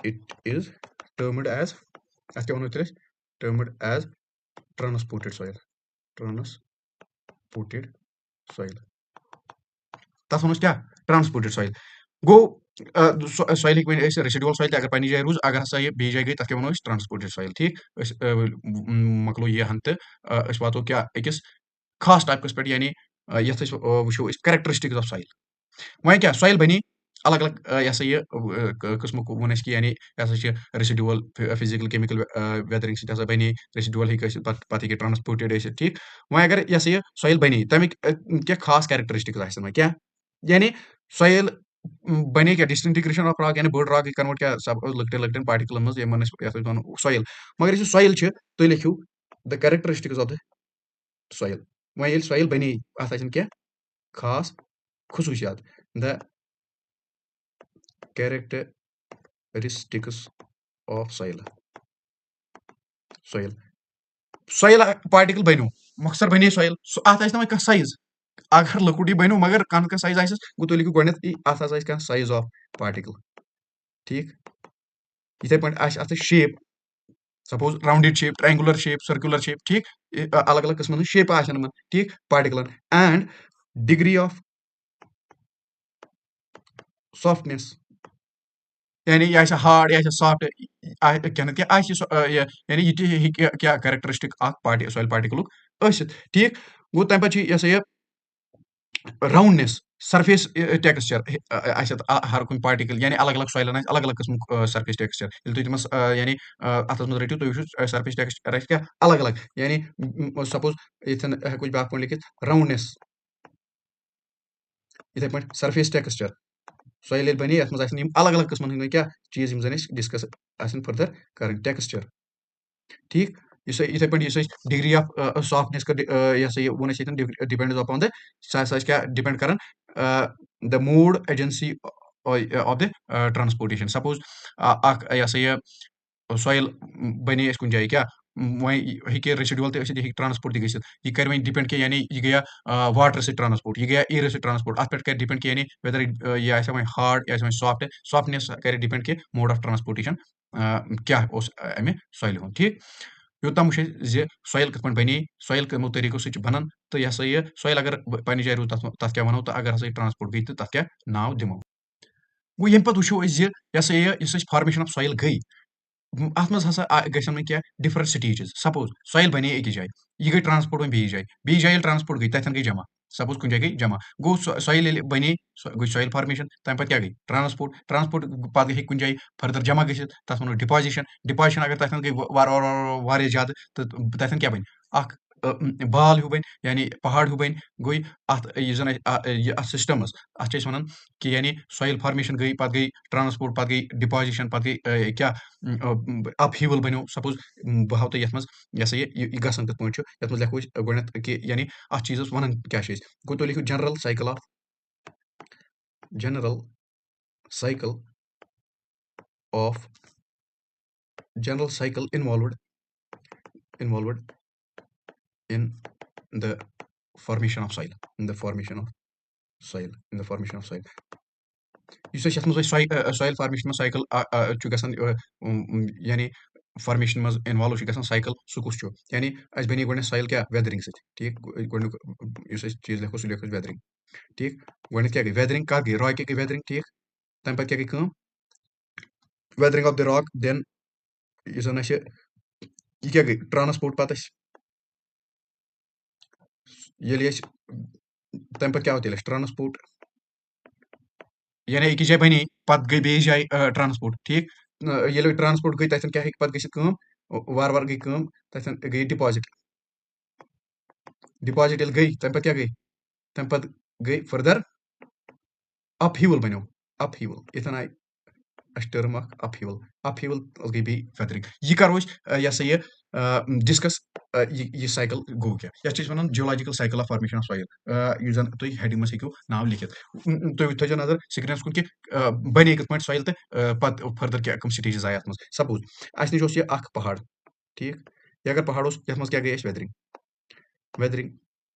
it is termed as termed as transported soil तथ वो क्या transported soil गो soil residual soil अगर पन्ने जाए रूज अगर हसा ये बीस जाए गई तथ क्या वो ट्रांसपोर्टेड सॉइल ठीक मकलो ये हन तो वातो क्या अकिस खास टाइपस पे यानी ये वो कैरेक्टरिस्टिक्स ऑफ सॉइल वह क्या सॉइल बनी अलग अलग ये किस्म वो यानी यह रेसिडुअल फिजिकल केमिकल वेदरिंग सह बने रेसिडुअल पे ट्रांसपोर्टेड ठीक वह अगर यह सॉइल बने तमिक क्या खास कैरेक्टरिस्टिक्स क्या यानी सॉइल बने क्या डिसइंटीग्रेशन ऑफ रॉक यानी बड़ रॉक कन्वर्ट क्या सब लकटन लकटन पार्टिकल मज सॉइल मगर यह सॉइल तुम लिखियो the characteristics of the soil वह सॉइल बने अत क्या खास खसूसियात the characteristics of soil particle बनो मकसर बने सॉइल अत ना कह साइज अगर लकुटी बनो मगर कह साइज आस गो तुम लिखियो गो अत कह साइज ऑफ पार्टिकल ठीक इथे पे shape suppose rounded shape triangular shape circular shape ठीक अलग अलग किस्म शेप ठीक particle and degree of softness यानी यह हार्ड यह सॉफ्ट यानी ये क्या कैरेक्टरिस्टिक सॉइल पार्टिकल ठीक गो तम पे राउंडनेस सरफेस टेक्सचर हर कुछ पार्टिकल यानी अलग अलग सॉइलन अलग अलग किस्म सरफेस टेक्सचर तुम तमस यानी अत रटो तुम वो सरफेस टेक्सचर क्या अलग अलग यानी सपोज ये हेको ब्या लिखित राउंडनेस इथे पे सरफेस टेक्सचर सॉइल बने यथ मज अलग अलग किस्म हंद क्या चीज डिस्कस फर्दर कर टेक्सचर ठीक इथे पे डिग्री ऑफ सॉफ्टनेस का यह सही वो डिपेंड अपॉन द क्या डिपेंड कर the mode agency of the transportation suppose यह सही सॉइल बने कुछ जाए क्या वही हे रेसिडुअल तो ट्रांसपोर्ट यह कर डिपेंड क्या यानी यह गया वाटर से ट्रांसपोर्ट यह गया एयर से ट्रांसपोर्ट अत पे डिपेंड क्या यानी वेदर यह वह हार्ड यह सॉफ्ट सॉफ्टनेस कर डिपेंड क्या मोड ऑफ ट्रांसपोर्टेशन क्या अमे सॉइल हूँ ठीक योतम सॉइल कत बने सॉइल कमो तरीकों से बनन तो यह सही सॉइल अगर पे जाए रूद तथ क्या वनो तो अगर हसा ट्रांसपोर्ट गई तो तथ क्या नाव दिमो गो ये पे वो यह सही फॉर्मेशन ऑफ सॉइल गई अत मज हसा गन क्या डिफरेंट स्टेजेस सपोज सॉइल बने अकिस जाए यह गई ट्रांसपोर्ट वो बीस जाए ट्रांसपोर्ट गई तथन गई जमा सपोज कुछ जाए गई जमा गो सॉइल बने गई सॉइल फॉर्मेशन तम पे क्या गई ट्रांसपोर्ट ट्रांसपोर्ट पे कुछ जाए फर्दर जमा गि तथ वो डिपॉजिशन डिपॉजिशन अगर तथन गई वारिया ज्यादा तो तथन क्या बन अख बाल हूँ बन यानी पहाड़ हूँ बन गई अत सिस्टम अत वन कि यानी सॉइल फॉर्मेशन गई पे गई ट्रांसपोर्ट पे गई डिपॉजिशन पे गई क्या अप हीवल बनो सपोज बह हाव तुम यह सा यह गसन कत पे ये लिखो गो कि यानी अत चीज वन क्या गो तुम लिखो general of general cycle involved in the formation of soil in the formation of soil in the formation of soil soil formation cycle यानी formation मज इन्वॉल्व साइकिल सह कुछ यानी अस बने गो सॉइल क्या वेदरिंग ठीक गो चीज लिखो सह लिखो वेदरिंग ठीक गो क्या गई वेदरिंग कत गई रॉक गई वेदरिंग ठीक तम पे क्या गई weathering of the rock then यह क्या गई ट्रांसपोर्ट पे ये तम पे क्या हो ट्रांसपोर्ट यानी अकिस जाए बने पत गई बेस जाए ट्रांसपोर्ट ठीक ये ट्रांसपोर्ट गई तथन क्या पे गम वार वार गई तथन गई डिपॉजिट गई तम पे क्या गई तम पे गई फर्दर अप हीवल बनो अप हीवल इथन आय टर्म अप हीवल गई बी वेदरिंग यह करो यह सा यह डिस्कस यह साइकिल गो क्या ये one geological cycle of formation of soil यह तुम हेडिंग मज हेको नाव लिखित तुम थो नजर स्क्रीन कुन कि बने कत सॉइल तो पे फर्दर क्या कम स्टेजेस आए अत सपोज अस नश यह पहाड़ ठीक यह अगर पहाड़ ये क्या गई वेदरिंग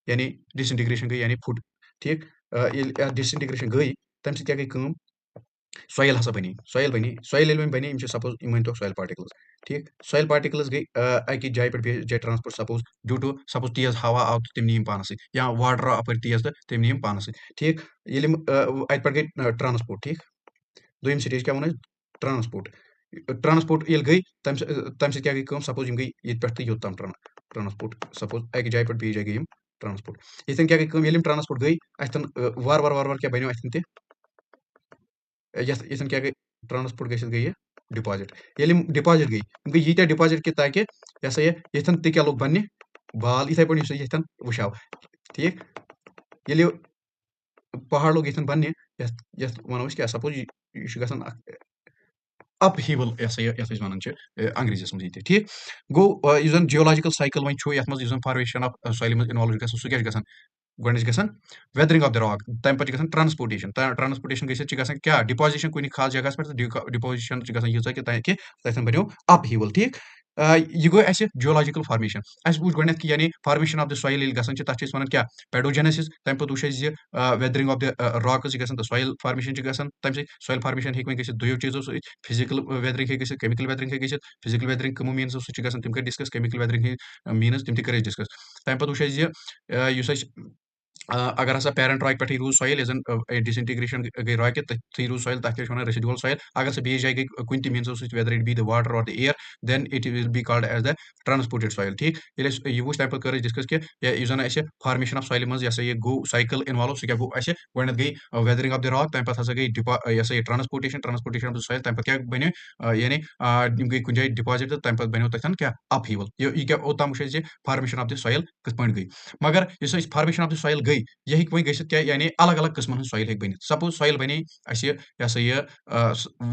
यानी डिसइंटीग्रेशन गई यानी फुट ठीक डिसइंटीग्रेशन गई तम क्या गई सॉइल हसा बनी सॉइल बने सपोज इन तो सॉइल पार्टिकल्स ठीक सॉइल पार्टिकल्स गई अकि जाए पे जाए transport suppose due to suppose तेज हवा आव तो तम नी पान या वाटर आव अपर तेज तो तम नी पान ठीक अत पे गई ट्रांसपोर्ट ठीक दोम स्टेज क्या वन ट्रांसपोर्ट ट्रांसपोर्ट ये गई तम क्या गई सपोज गई ये पे तो योतम ट्रांसपोर्ट सपोज अकि जाए पे जाए गई ट्रांसपोर्ट इतन क्या गई ट्रांसपोर्ट गई अतन वार वार वार वार क्या बनो अतन इथन क्या गई ट्रांसपोर्ट गई डिपॉजिट ये डिपॉजिट गई यीत्या डिपॉजिट कि ताकि यह सा यथन क्या लोग बन बाल इथे पे यथन वुशाव ठीक ये पहाड़ लोग यथन बन वनो क्या सपोज यह ग अप हीवल यथ वन अंग्रेजीस मज ठीक गो जियोलॉजिकल साइकिल वो ये फॉर्मेशन ऑफ सॉइल मज इन्वॉल्व सह क्या गोच गसान वेदरिंग ऑफ द रॉक तम पे गसान ट्रांसपोर्टेशन गसान क्या डिपॉजिशन कुछ खास जगह पे डिपॉजिशन यीजा कि तथन बनो अप हीवल ठीक यह गो जियोलॉजिकल फॉर्मेशन अस वो गोथ कि यानी फॉर्मेशन ऑफ द सॉइल गसान तथ वन क्या पेडोजेनेसिस तम पे वो वेदरिंग ऑफ द रॉक्स गसान सॉइल फॉर्मेशन गसान तम सॉइल फॉर्मेशन हे गो दोयो चीजों फिजिकल वेदरिंग हे केमिकल वेदरिंग हे फिजिकल वेदरिंग कमो मीन सह तम डिस्कस केमिकल वेदरिंग मीनस तम कर डिस्कस तम पे वो अगर हसा पेरेंट रॉक पे रूज सॉइल जन डिसइंटीग्रेशन गई रॉक थी रूज सॉइल तक रेसिडुअल सॉइल अगर सह बेस जाए गई कुन mean whether it be the water or the air then it will be called as the transported soil ठीक ये वो तम पे कर डिस्कस कि जन फॉर्मेशन ऑफ सॉइल मज ये गो साइकिल इन्वॉल्व सह क्या गो गोथ गई वेदरिंग ऑफ द रॉक तम पे गई ये ट्रांसपोर्टेशन ऑफ द सॉइल तम पे क्या बनो यानी गई कुछ जाए डिपॉजिट तम पे बनो तथन क्या अप हीवल यह क्या ओतम फॉर्मेशन ऑफ द सॉइल कत गई मगर फॉर्मेशन ऑफ द सॉइल गई गई यह हेक् वۄنۍ गٔژھِتھ क्या यानी अलग अलग किस्मन हंज सॉइल हेक् बनित सपोज सॉइल बने असे यह सा यह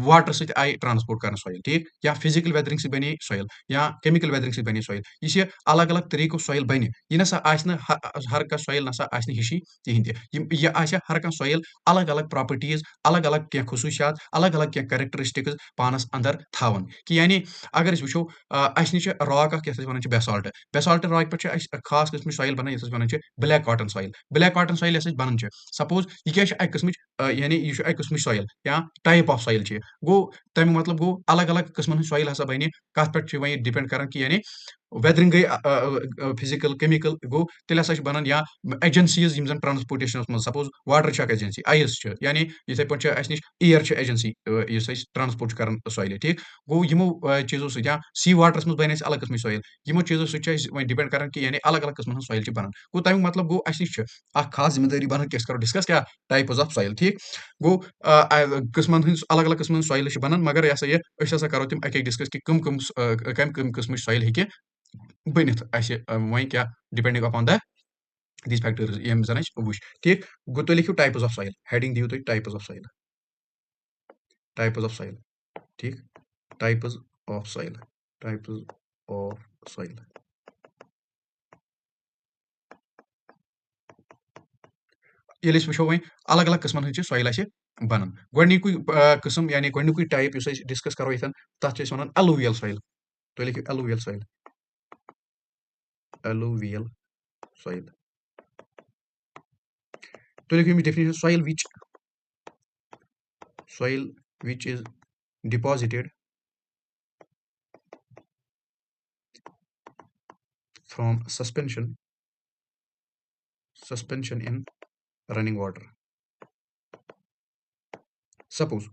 वाटर सहित आई ट्रांसपोर्ट करना सॉइल ठीक या फिजिकल वेदरिंग से बने सॉइल या केमिकल वेदरिंग से बने सॉइल यह अलग अलग तरीको सॉइल बने यह नसा आसि हर कह सॉइल नसा आसि हिशी कहीं यह आसि हर कह सॉइल अलग अलग प्रॉपर्टीज अलग अलग क्या खसूसियात अलग अलग क्या कैरेक्टरिस्टिक्स पानस अंदर थावन कि यानी अगर वो अस नश रॉक अख वन बेसाल्ट बेसाल्ट रॉक पे खास किस्म सॉइल बनान ये वन ब्लैक कॉटन सॉइल बनान सपोज यह क्या अक किस्म यानी यह अक किस्म सॉइल या टाइप ऑफ सॉइल गो तमिक मतलब गो अलग अलग किस्मन सॉइल हसा बने कत पे वह डिपेंड कर कि यानी वेदरिंग गई फिजिकल केमिकल गो तेल हसा बनान या एजेंसीज यम जन ट्रांसपोर्टेशन मज सपोज वाटर एजेंसी आइस यानी इथे पे अस नश एयर एजेंसी इस ट्रांसपोर्ट कर सॉइल ठीक गो यमो चीजों सत या सी वाटरस मज बन अलग किस्म सॉइल यमो चीजों सत वह डिपेंड कर कि यानी अलग अलग किस्मन सॉइल बनान गो तमिक मतलब गो अस नश खास जिम्मेदारी बनान कि करो डिस्कस क्या टाइप्स ऑफ सॉइल ठीक गो किस्मन हंस अलग अलग किस्मन सॉइल बनान मगर यह सा करो तम अक डिस्कस कि कम कम किस्म सॉइल हेक्के बनित वह क्या depending upon the these factors यम जन वुच ठीक गो तुम लिखियो टाइप्स ऑफ सॉइल हेडिंग दियो तुम टाइप्स ऑफ सॉइल ठीक types of soil types of soil ये वो वह अलग अलग किस्मन हंस सॉइल बनान गोडनिक किस्म यानी गोडनिक टाइप डिस्कस करो ये तथ वन एलुवियल सॉइल तुम लिखियो एलुवियल सॉइल तुम लिखियो definition soil which is deposited from suspension in running water suppose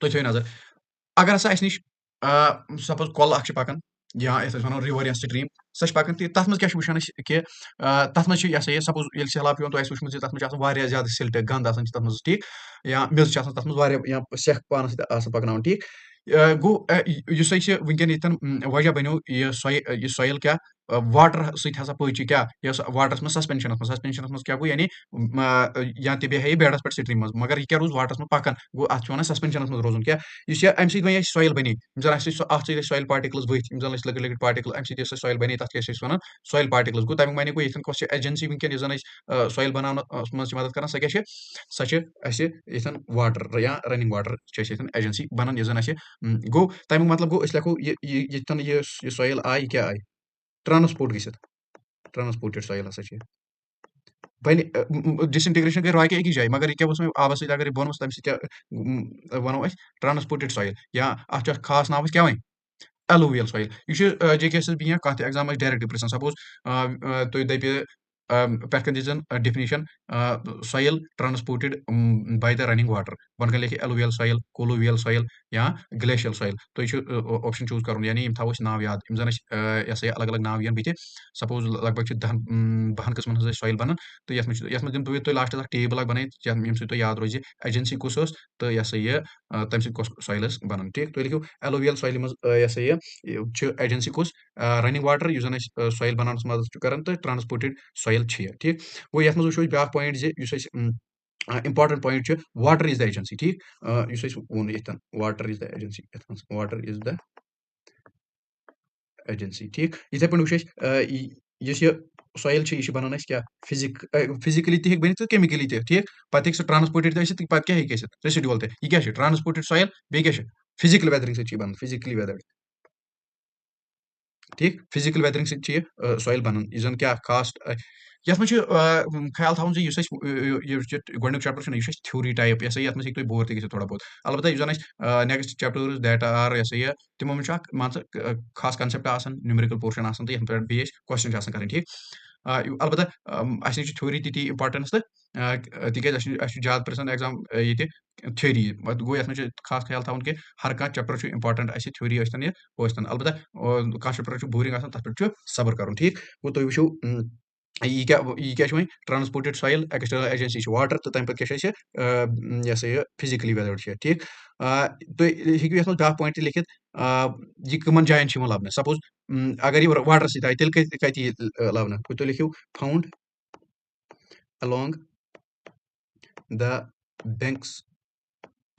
तो थो नजर अगर हसा अस नश सपोज कल अख पकान या ये वो रिवर या स्ट्रीम सह पकान तथ मज क्या वुचान कि तथ मज यह सा ये सपोज ये सैलाब पे तो वुचमुत तथ मज ज्यादा सिल्ट गंद तथ मज ठीक या मिर्च तथ मज सेख पान सत पकन ठीक गो वनकन ये वजह बनो यह सॉइल क्या वाटर सत हसा पच क्या वाटर में सस्पेंशन क्या गो यानी या तह बे बेडस पे स्ट्रीम मज मगर यह क्या रोज वाटर में पकान गो अत वन सस्पेंशन मज रोजन क्या अम सह सॉइल बने जन अत सॉइल पार्टिकल्स वथ जन लकट लकट पार्टिकल अम सॉइल बने तथ क्या वन सॉइल पार्टिकल्स गो तमिक माने गो ये कस एजेंसी वनकन जन सॉइल बनान मज मदद कर सह वाटर या रनिंग वाटर एजेंसी बनान जन गो तमिक मतलब गो लेखो ये सॉइल आई क्या आई ट्रांसपोर्ट गसित ट्रांसपोर्टेड सॉइल हसा बन डिसइंटीग्रेशन गई रॉक एक जाए मगर क्या आबस सत अगर बोनस तम क्या वनो ट्रांसपोर्टेड सॉइल या अत खास नाव क्या वन एलुवियल सॉइल यह JKSSB या कत एग्जाम डायरेक्ट पृछन सपोज तुम दपे पे दिन definition soil transported by the running water one कन लिखे एलुवियल सॉइल कोलुवियल सॉइल या ग्लेशियल सॉइल तुम ऑप्शन चूज कर यानी थो नाव याद जन यह सा अलग अलग नाव ये सपोज लगभग 10 किस्मन सॉइल बनान तो ये दिन तुम लास्ट टेबल बन यम तुम याद रोज एजेंसी कुछ तो यह सा यह तम सॉइल बनान ठीक तुम लिखो एलुवियल सॉइल मज यह सा यह एजेंसी कुछ रनिंग वाटर जन सॉइल बनान मदद कर तो ट्रांसपोर्टेड सॉइल ठीक गो ये वो ब्या point important point water is the agency ठीक वो ये water is the agency water is the agency ठीक इथे पे वो सॉइल यह बनान क्या फिजिकली तक बन केमिकली ठीक पे ट्रांसपोर्टेड पे क्या रेसिडुअल यह क्या ट्रांसपोर्टेड सॉइल बे क्या फिजिकल वेदरिंग सत बनान फिजिकली वेदर्ड ठीक फिजिकल वेदरिंग सत सॉइल बनान यह क्या खास यथ मज ख्याल थवन गोडनिक चैप्टर यह थ्योरी टाइप यह ये हेकि बोर तक थोड़ा बहुत अलबत्ता जन नेक्स्ट चैप्टर्स डेटा आर यह सा तिमो मे मान खास कंसेप्ट न्यूमेरिकल पोर्शन तो ये पे बेस क्वेश्चन कर ठीक अलबत्ता अस थ्योरी ती इंपॉर्टेंस तो तिक ज्यादा पृछन एग्जाम ये थ्योरी गो ये खास ख्याल थवन कि हर कह चैप्टर इंपॉर्टेंट थ्योरी अलबत्ता कह चैप्टर बोरिंग तथ पे सबर कर ठीक गो तुम वो यह क्या वो transported soil external agency water तो तम पे क्या यह सा यह फिजिकली वेदर्ड ठीक तुम हेकि ब्या पॉइंट लिखित यह कमन जायन लबन सपोज अगर यह वाटर सत तेल कत लबन तुम लिखियो found along the banks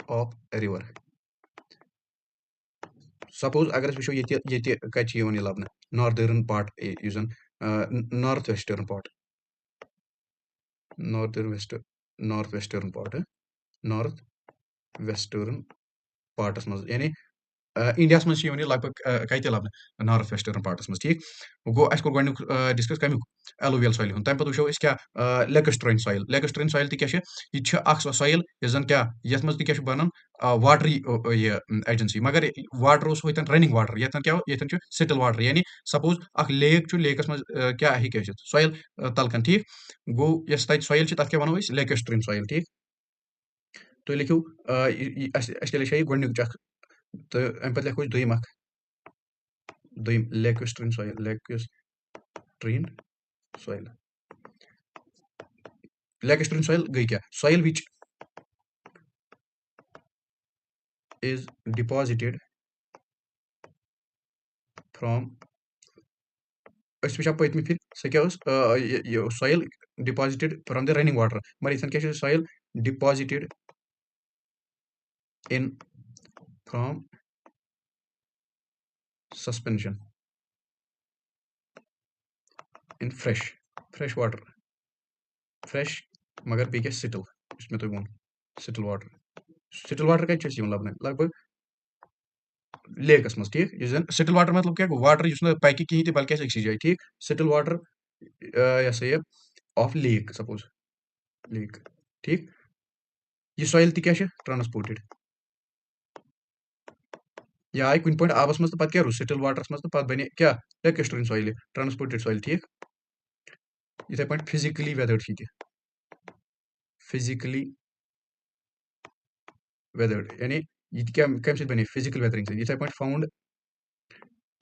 of a river. Suppose अगर أسۍ وٕچھو ییٚتہِ کَتہِ چھِ یِوان یہِ لَبنہٕ northern part یُس زَن north western part north western part north western parts منٛز یعنی اِنڈیاہَس منٛز چھِ یِوان یہِ لگ بگ کَتہِ لَبنہٕ نارٕتھ ویسٹٲرٕن پاٹَس منٛز ٹھیٖک گوٚو اَسہِ کوٚر گۄڈٕنیُک ڈِسکَس کَمیُک ایلوویل سویلہِ ہُنٛد تَمہِ پَتہٕ وٕچھو أسۍ کیٛاہ لیکٕسٹرٛاین سویل لیکٕسٹرٛاین سویل تہِ کیٛاہ چھِ یہِ تہِ چھِ اَکھ سۄ سویل یۄس زَن کیٛاہ یَتھ منٛز تہِ کیٛاہ چھُ بَنان واٹرٕے یہِ ایجَنسی مگر واٹر اوس ہوٚتٮ۪ن رَنِنٛگ واٹر ییٚتٮ۪ن کیٛاہ ییٚتٮ۪ن چھُ سِٹِل واٹر یعنی سَپوز اَکھ لیک چھُ لیکَس منٛز کیٛاہ ہیٚکہِ ٲسِتھ سویل تَلکَن ٹھیٖک گوٚو یۄس تَتہِ سویل چھِ تَتھ کیٛاہ وَنو أسۍ لیکٕسٹرٛیٖن سویل ٹھیٖک تُہۍ لیکھِو اَسہِ کیٛاہ لیٚچھے یہِ گۄڈٕنیُک اَکھ تہٕ اَمہِ پَتہٕ لیکھو أسۍ دوٚیِم اَکھ دوٚیِم لیکوسٹرٛیٖن سویل لیکوسٹرٛیٖن سویل گٔے کیٛاہ سویل وِچ is deposited from أسۍ وٕچھو پٔتمہِ پھِرِ سۄ کیٛاہ ٲس soil deposited from the running water مگر یِتھَن کیٛاہ چھِ soil deposited in from suspension in fresh water fresh مگر بیٚیہِ کیٛاہ سِٹل یُس مےٚ تۄہہِ ووٚن سِٹل واٹر کَتہِ چھُ اَسہِ یِوان لَبنہٕ لگ بگ لیکَس منٛز ٹھیٖک یُس زَن سِٹل واٹر مطلب کیٛاہ گوٚو واٹر یُس نہٕ پَکہِ کِہیٖنۍ تہِ بلکہِ آسہِ أکسٕے جایہِ ٹھیٖک سِٹل واٹر یہِ ہسا یہِ آف لیک سپوز لیک ٹھیٖک یہِ سویل تہِ کیٛاہ چھِ ٹرانسپوٹِڈ یہِ آیہِ کُنہِ پٲٹھۍ آبَس منٛز تہٕ پَتہٕ کیٛاہ روٗد سِٹل واٹرَس منٛز تہٕ پَتہٕ بَنے کیٛاہ لیکوسٹرٛیٖن سویلہِ ٹرانسپوٹِڈ سویل ٹھیٖک یِتھَے پٲٹھۍ فِزِکٔلی ویدٲڈ چھِ یہِ تہِ فِزِکٔلی ویدٲڈ یعنی یہِ تہِ کیٛاہ کَمہِ سۭتۍ بَنے فِزِکَل ویدرِنٛگ سۭتۍ یِتھَے پٲٹھۍ فاوُنٛڈ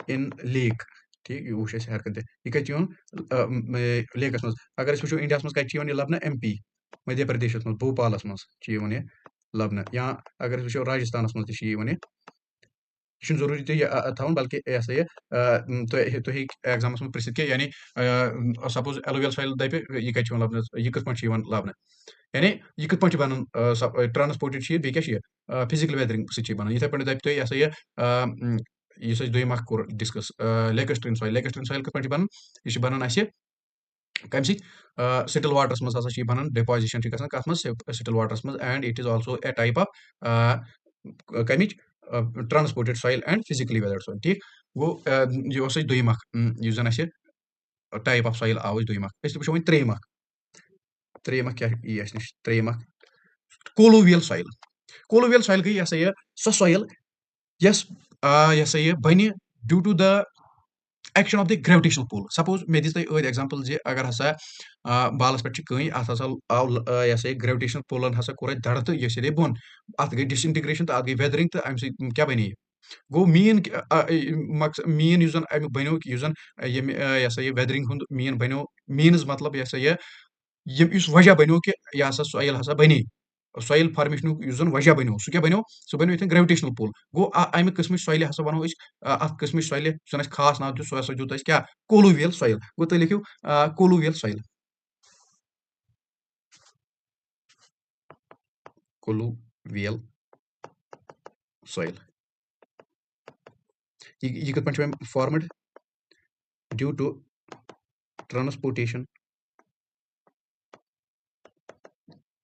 اِن لیک ٹھیٖک یہِ وٕچھ اَسہِ ہٮ۪رکَن تہِ یہِ کَتہِ چھِ یِوان لیکَس منٛز اگر أسۍ وٕچھو اِنڈیاہَس منٛز کَتہِ چھِ یِوان یہِ لَبنہٕ ایم پی مٔدھیہ پرٛدیشَس منٛز بھوپالَس منٛز چھِ یِوان یہِ لَبنہٕ یا اگر أسۍ وٕچھو راجِستھانَس منٛز تہِ چھِ یِوان یہِ چھُنہٕ ضروٗری تُہۍ یہِ تھاوُن بلکہِ یہِ ہسا یہِ تُہۍ ہیٚکِو ایگزامَس منٛز پِرٛژھِتھ کہِ یعنی سَپوز ایلوویل سویل دَپہِ یہِ کَتہِ چھِ یِوان لَبنہٕ یہِ کِتھ پٲٹھۍ چھِ یِوان لَبنہٕ یعنی یہِ کِتھ پٲٹھۍ چھِ بَنان ٹرانسپوٹِڈ چھِ یہِ بیٚیہِ کیٛاہ چھِ یہِ فِزِکَل ویدرِنٛگ سۭتۍ چھِ یہِ بَنان یِتھَے پٲٹھۍ دَپہِ تُہۍ یہِ ہسا یہِ یُس اَسہِ دوٚیِم اکھ کوٚر ڈِسکَس لیکوسٹرٛیٖن سویل کِتھ پٲٹھۍ چھِ بَنان یہِ چھِ بَنان اَسہِ کَمہِ سۭتۍ سِٹل واٹرَس منٛز ہسا چھِ یہِ بَنان ڈِپازِشن چھِ گژھان کَتھ منٛز سِٹل واٹرَس منٛز and it is also a type of کَمِچ ٹرانسپوٹِڈ سویل اینڈ فِزِکٔلی ویدٲڈ سویل ٹھیٖک گوٚو یہِ اوس اَسہِ دوٚیِم اکھ یُس زَن اَسہِ ٹایپ آف سویل آو اَسہِ دوٚیِم اکھ أسۍ وٕچھو وۄنۍ ترٛیٚیِم اکھ کیٛاہ یی اَسہِ نِش ترٛیٚیِم اکھ کولوویل سویل گٔے یہِ ہسا یہِ سۄ سویل یۄس یہِ ہسا یہِ بَنہِ due to the action of the gravitational pull suppose مےٚ دِژ تۄہہِ ٲدۍ ایگزامپٕل زِ اگر ہسا بالَس پٮ۪ٹھ چھِ کٔنۍ اَتھ ہسا آو یہِ ہسا یہِ گریوِٹیشنل پولن ہسا کوٚر اَتہِ دَرٕ تہٕ یہِ سیٚدے بۄن اَتھ گٔے ڈِس اِنٹِگریشن تہٕ اَتھ گٔے ویدرِنٛگ تہٕ اَمہِ سۭتۍ کیٛاہ بَنے یہِ گوٚو مین مین یُس زَن اَمیُک بَنیو یُس زَن ییٚمہِ یہِ ہسا یہِ ویدرِنٛگ ہُنٛد مین بَنیو میٖنٕز مطلب یہِ ہسا یہِ یُس وجہ بَنیو کہِ یہِ ہسا سویل ہسا بَنے سویل فارمیشنُک یُس زَن وجہ بَنیو سُہ کیٛاہ بَنیو سُہ بَنیو ییٚتٮ۪ن گریوِٹیشنل پول گوٚو اَمہِ قٕسمٕچ سویلہِ ہسا وَنو أسۍ اَتھ قٕسمٕچ سویلہِ یُس زَن اَسہِ خاص ناو دیُت سُہ ہسا دیُت اَسہِ کیٛاہ کولوویل سویل گوٚو تُہۍ لیکھِو کولوویل سویل یہِ کِتھ پٲٹھۍ چھُ وۄنۍ formed due to transportation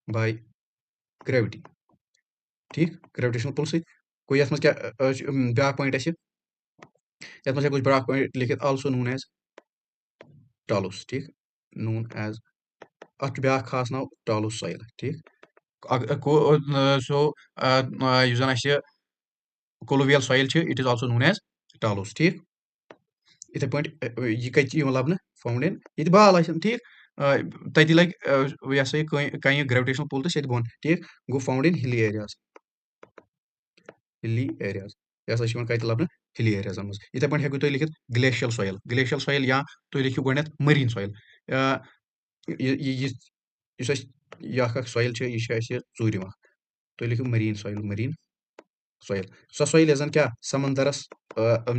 by gravity ٹھیٖک گریوِٹیشنل پُل سۭتۍ گوٚو یَتھ منٛز کیٛاہ بیٛاکھ پویِنٛٹ اَسہِ یَتھ منٛز ہٮ۪کو أسۍ بیٛاکھ point لیکھِتھ also known as talus ٹھیٖک نون ایز اَتھ چھُ بیٛاکھ خاص ناو ٹالوس سویل ٹھیٖک سو یُس زَن اَسہِ کولوویل سویل چھِ it is also known as talus ٹھیٖک یِتھَے پٲٹھۍ یہِ کَتہِ چھِ یِوان لَبنہٕ فاوُنٛڈ اِن ییٚتہِ بال آسن ٹھیٖک تَتہِ لَگہِ یہِ ہسا یہِ کَنہِ گریوِٹیشنل پُل تہٕ سیٚدِ بۄن ٹھیٖک گوٚو فاوُنٛڈ اِن ہِلی ایریاز یہِ ہسا چھِ یِوان کَتہِ لَبنہٕ ہِلی ایریازن منٛز یِتھَے پٲٹھۍ ہیٚکِو تُہۍ لیکھِتھ گلیشیل سویل یا تُہۍ لیکھِو گۄڈٕنیتھ مٔریٖن سویل یُس اَسہِ یہِ اکھ سویل چھِ یہِ چھِ اَسہِ ژوٗرِم اکھ تُہۍ لیکھِو مٔریٖن سویل سۄ سویل یۄس زَن کیٛاہ سمنٛدرس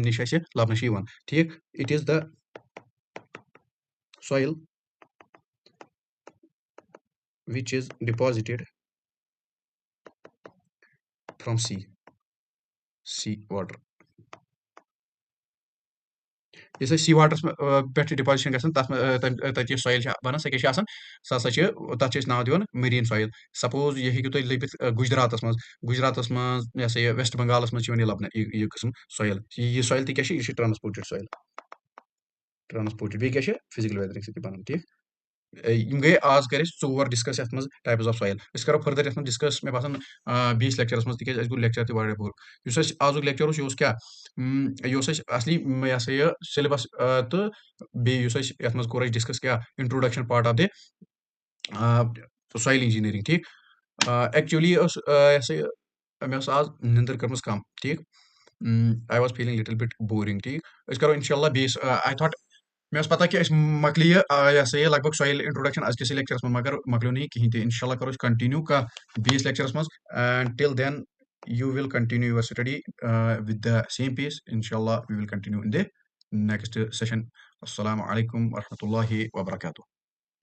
نِش اَسہِ لَبنہٕ چھِ یِوان ٹھیٖک اِٹ اِز د سویل which is deposited from sea water. Yus sea water पे डिपोजिशन गति सॉइल बनान सह तथ नाव दिवन मरीन सॉइल सपोज यह हेकु तुम लबित गुजरात मज यह सा यह वेस्ट बंगाल मज लबन यह किस्म सॉइल यह सॉइल तह ट्रांसपोर्टेड सॉइल ट्रांसपोर्टेड बे फिजिकल वेदरिंग सह बनान ठीक गए आज कर चोर डिस्कस ये मज टाइप्स ऑफ सॉइल करो फर्दर ये डिस्कस मे बासान बीस लेक्चरस मज तिक गो लेक्चर तह बोर आजुक लेक्चर यह क्या असली यह सा यह सिलेबस तो ये मज कोर डिस्कस क्या introduction part of the soil engineering ठीक एक्चुअली यह सा मे आज निंदर कर्म कम ठीक I was feeling little bit boring ठीक करो इंशाल्लाह बेस आई थॉट मे पता कि मकल यह सा यह लगभग सॉइल इंट्रोडक्शन अजकिस लेक्चरस मज मगर मकलो नहीं कहीं इंशाल्लाह करो कंटिन्यू का बीस लेक्चरस मज and till then you will continue your study with the same pace. Inshallah, we will continue in the next session. Assalamu alaikum wa rahmatullahi wa barakatuh.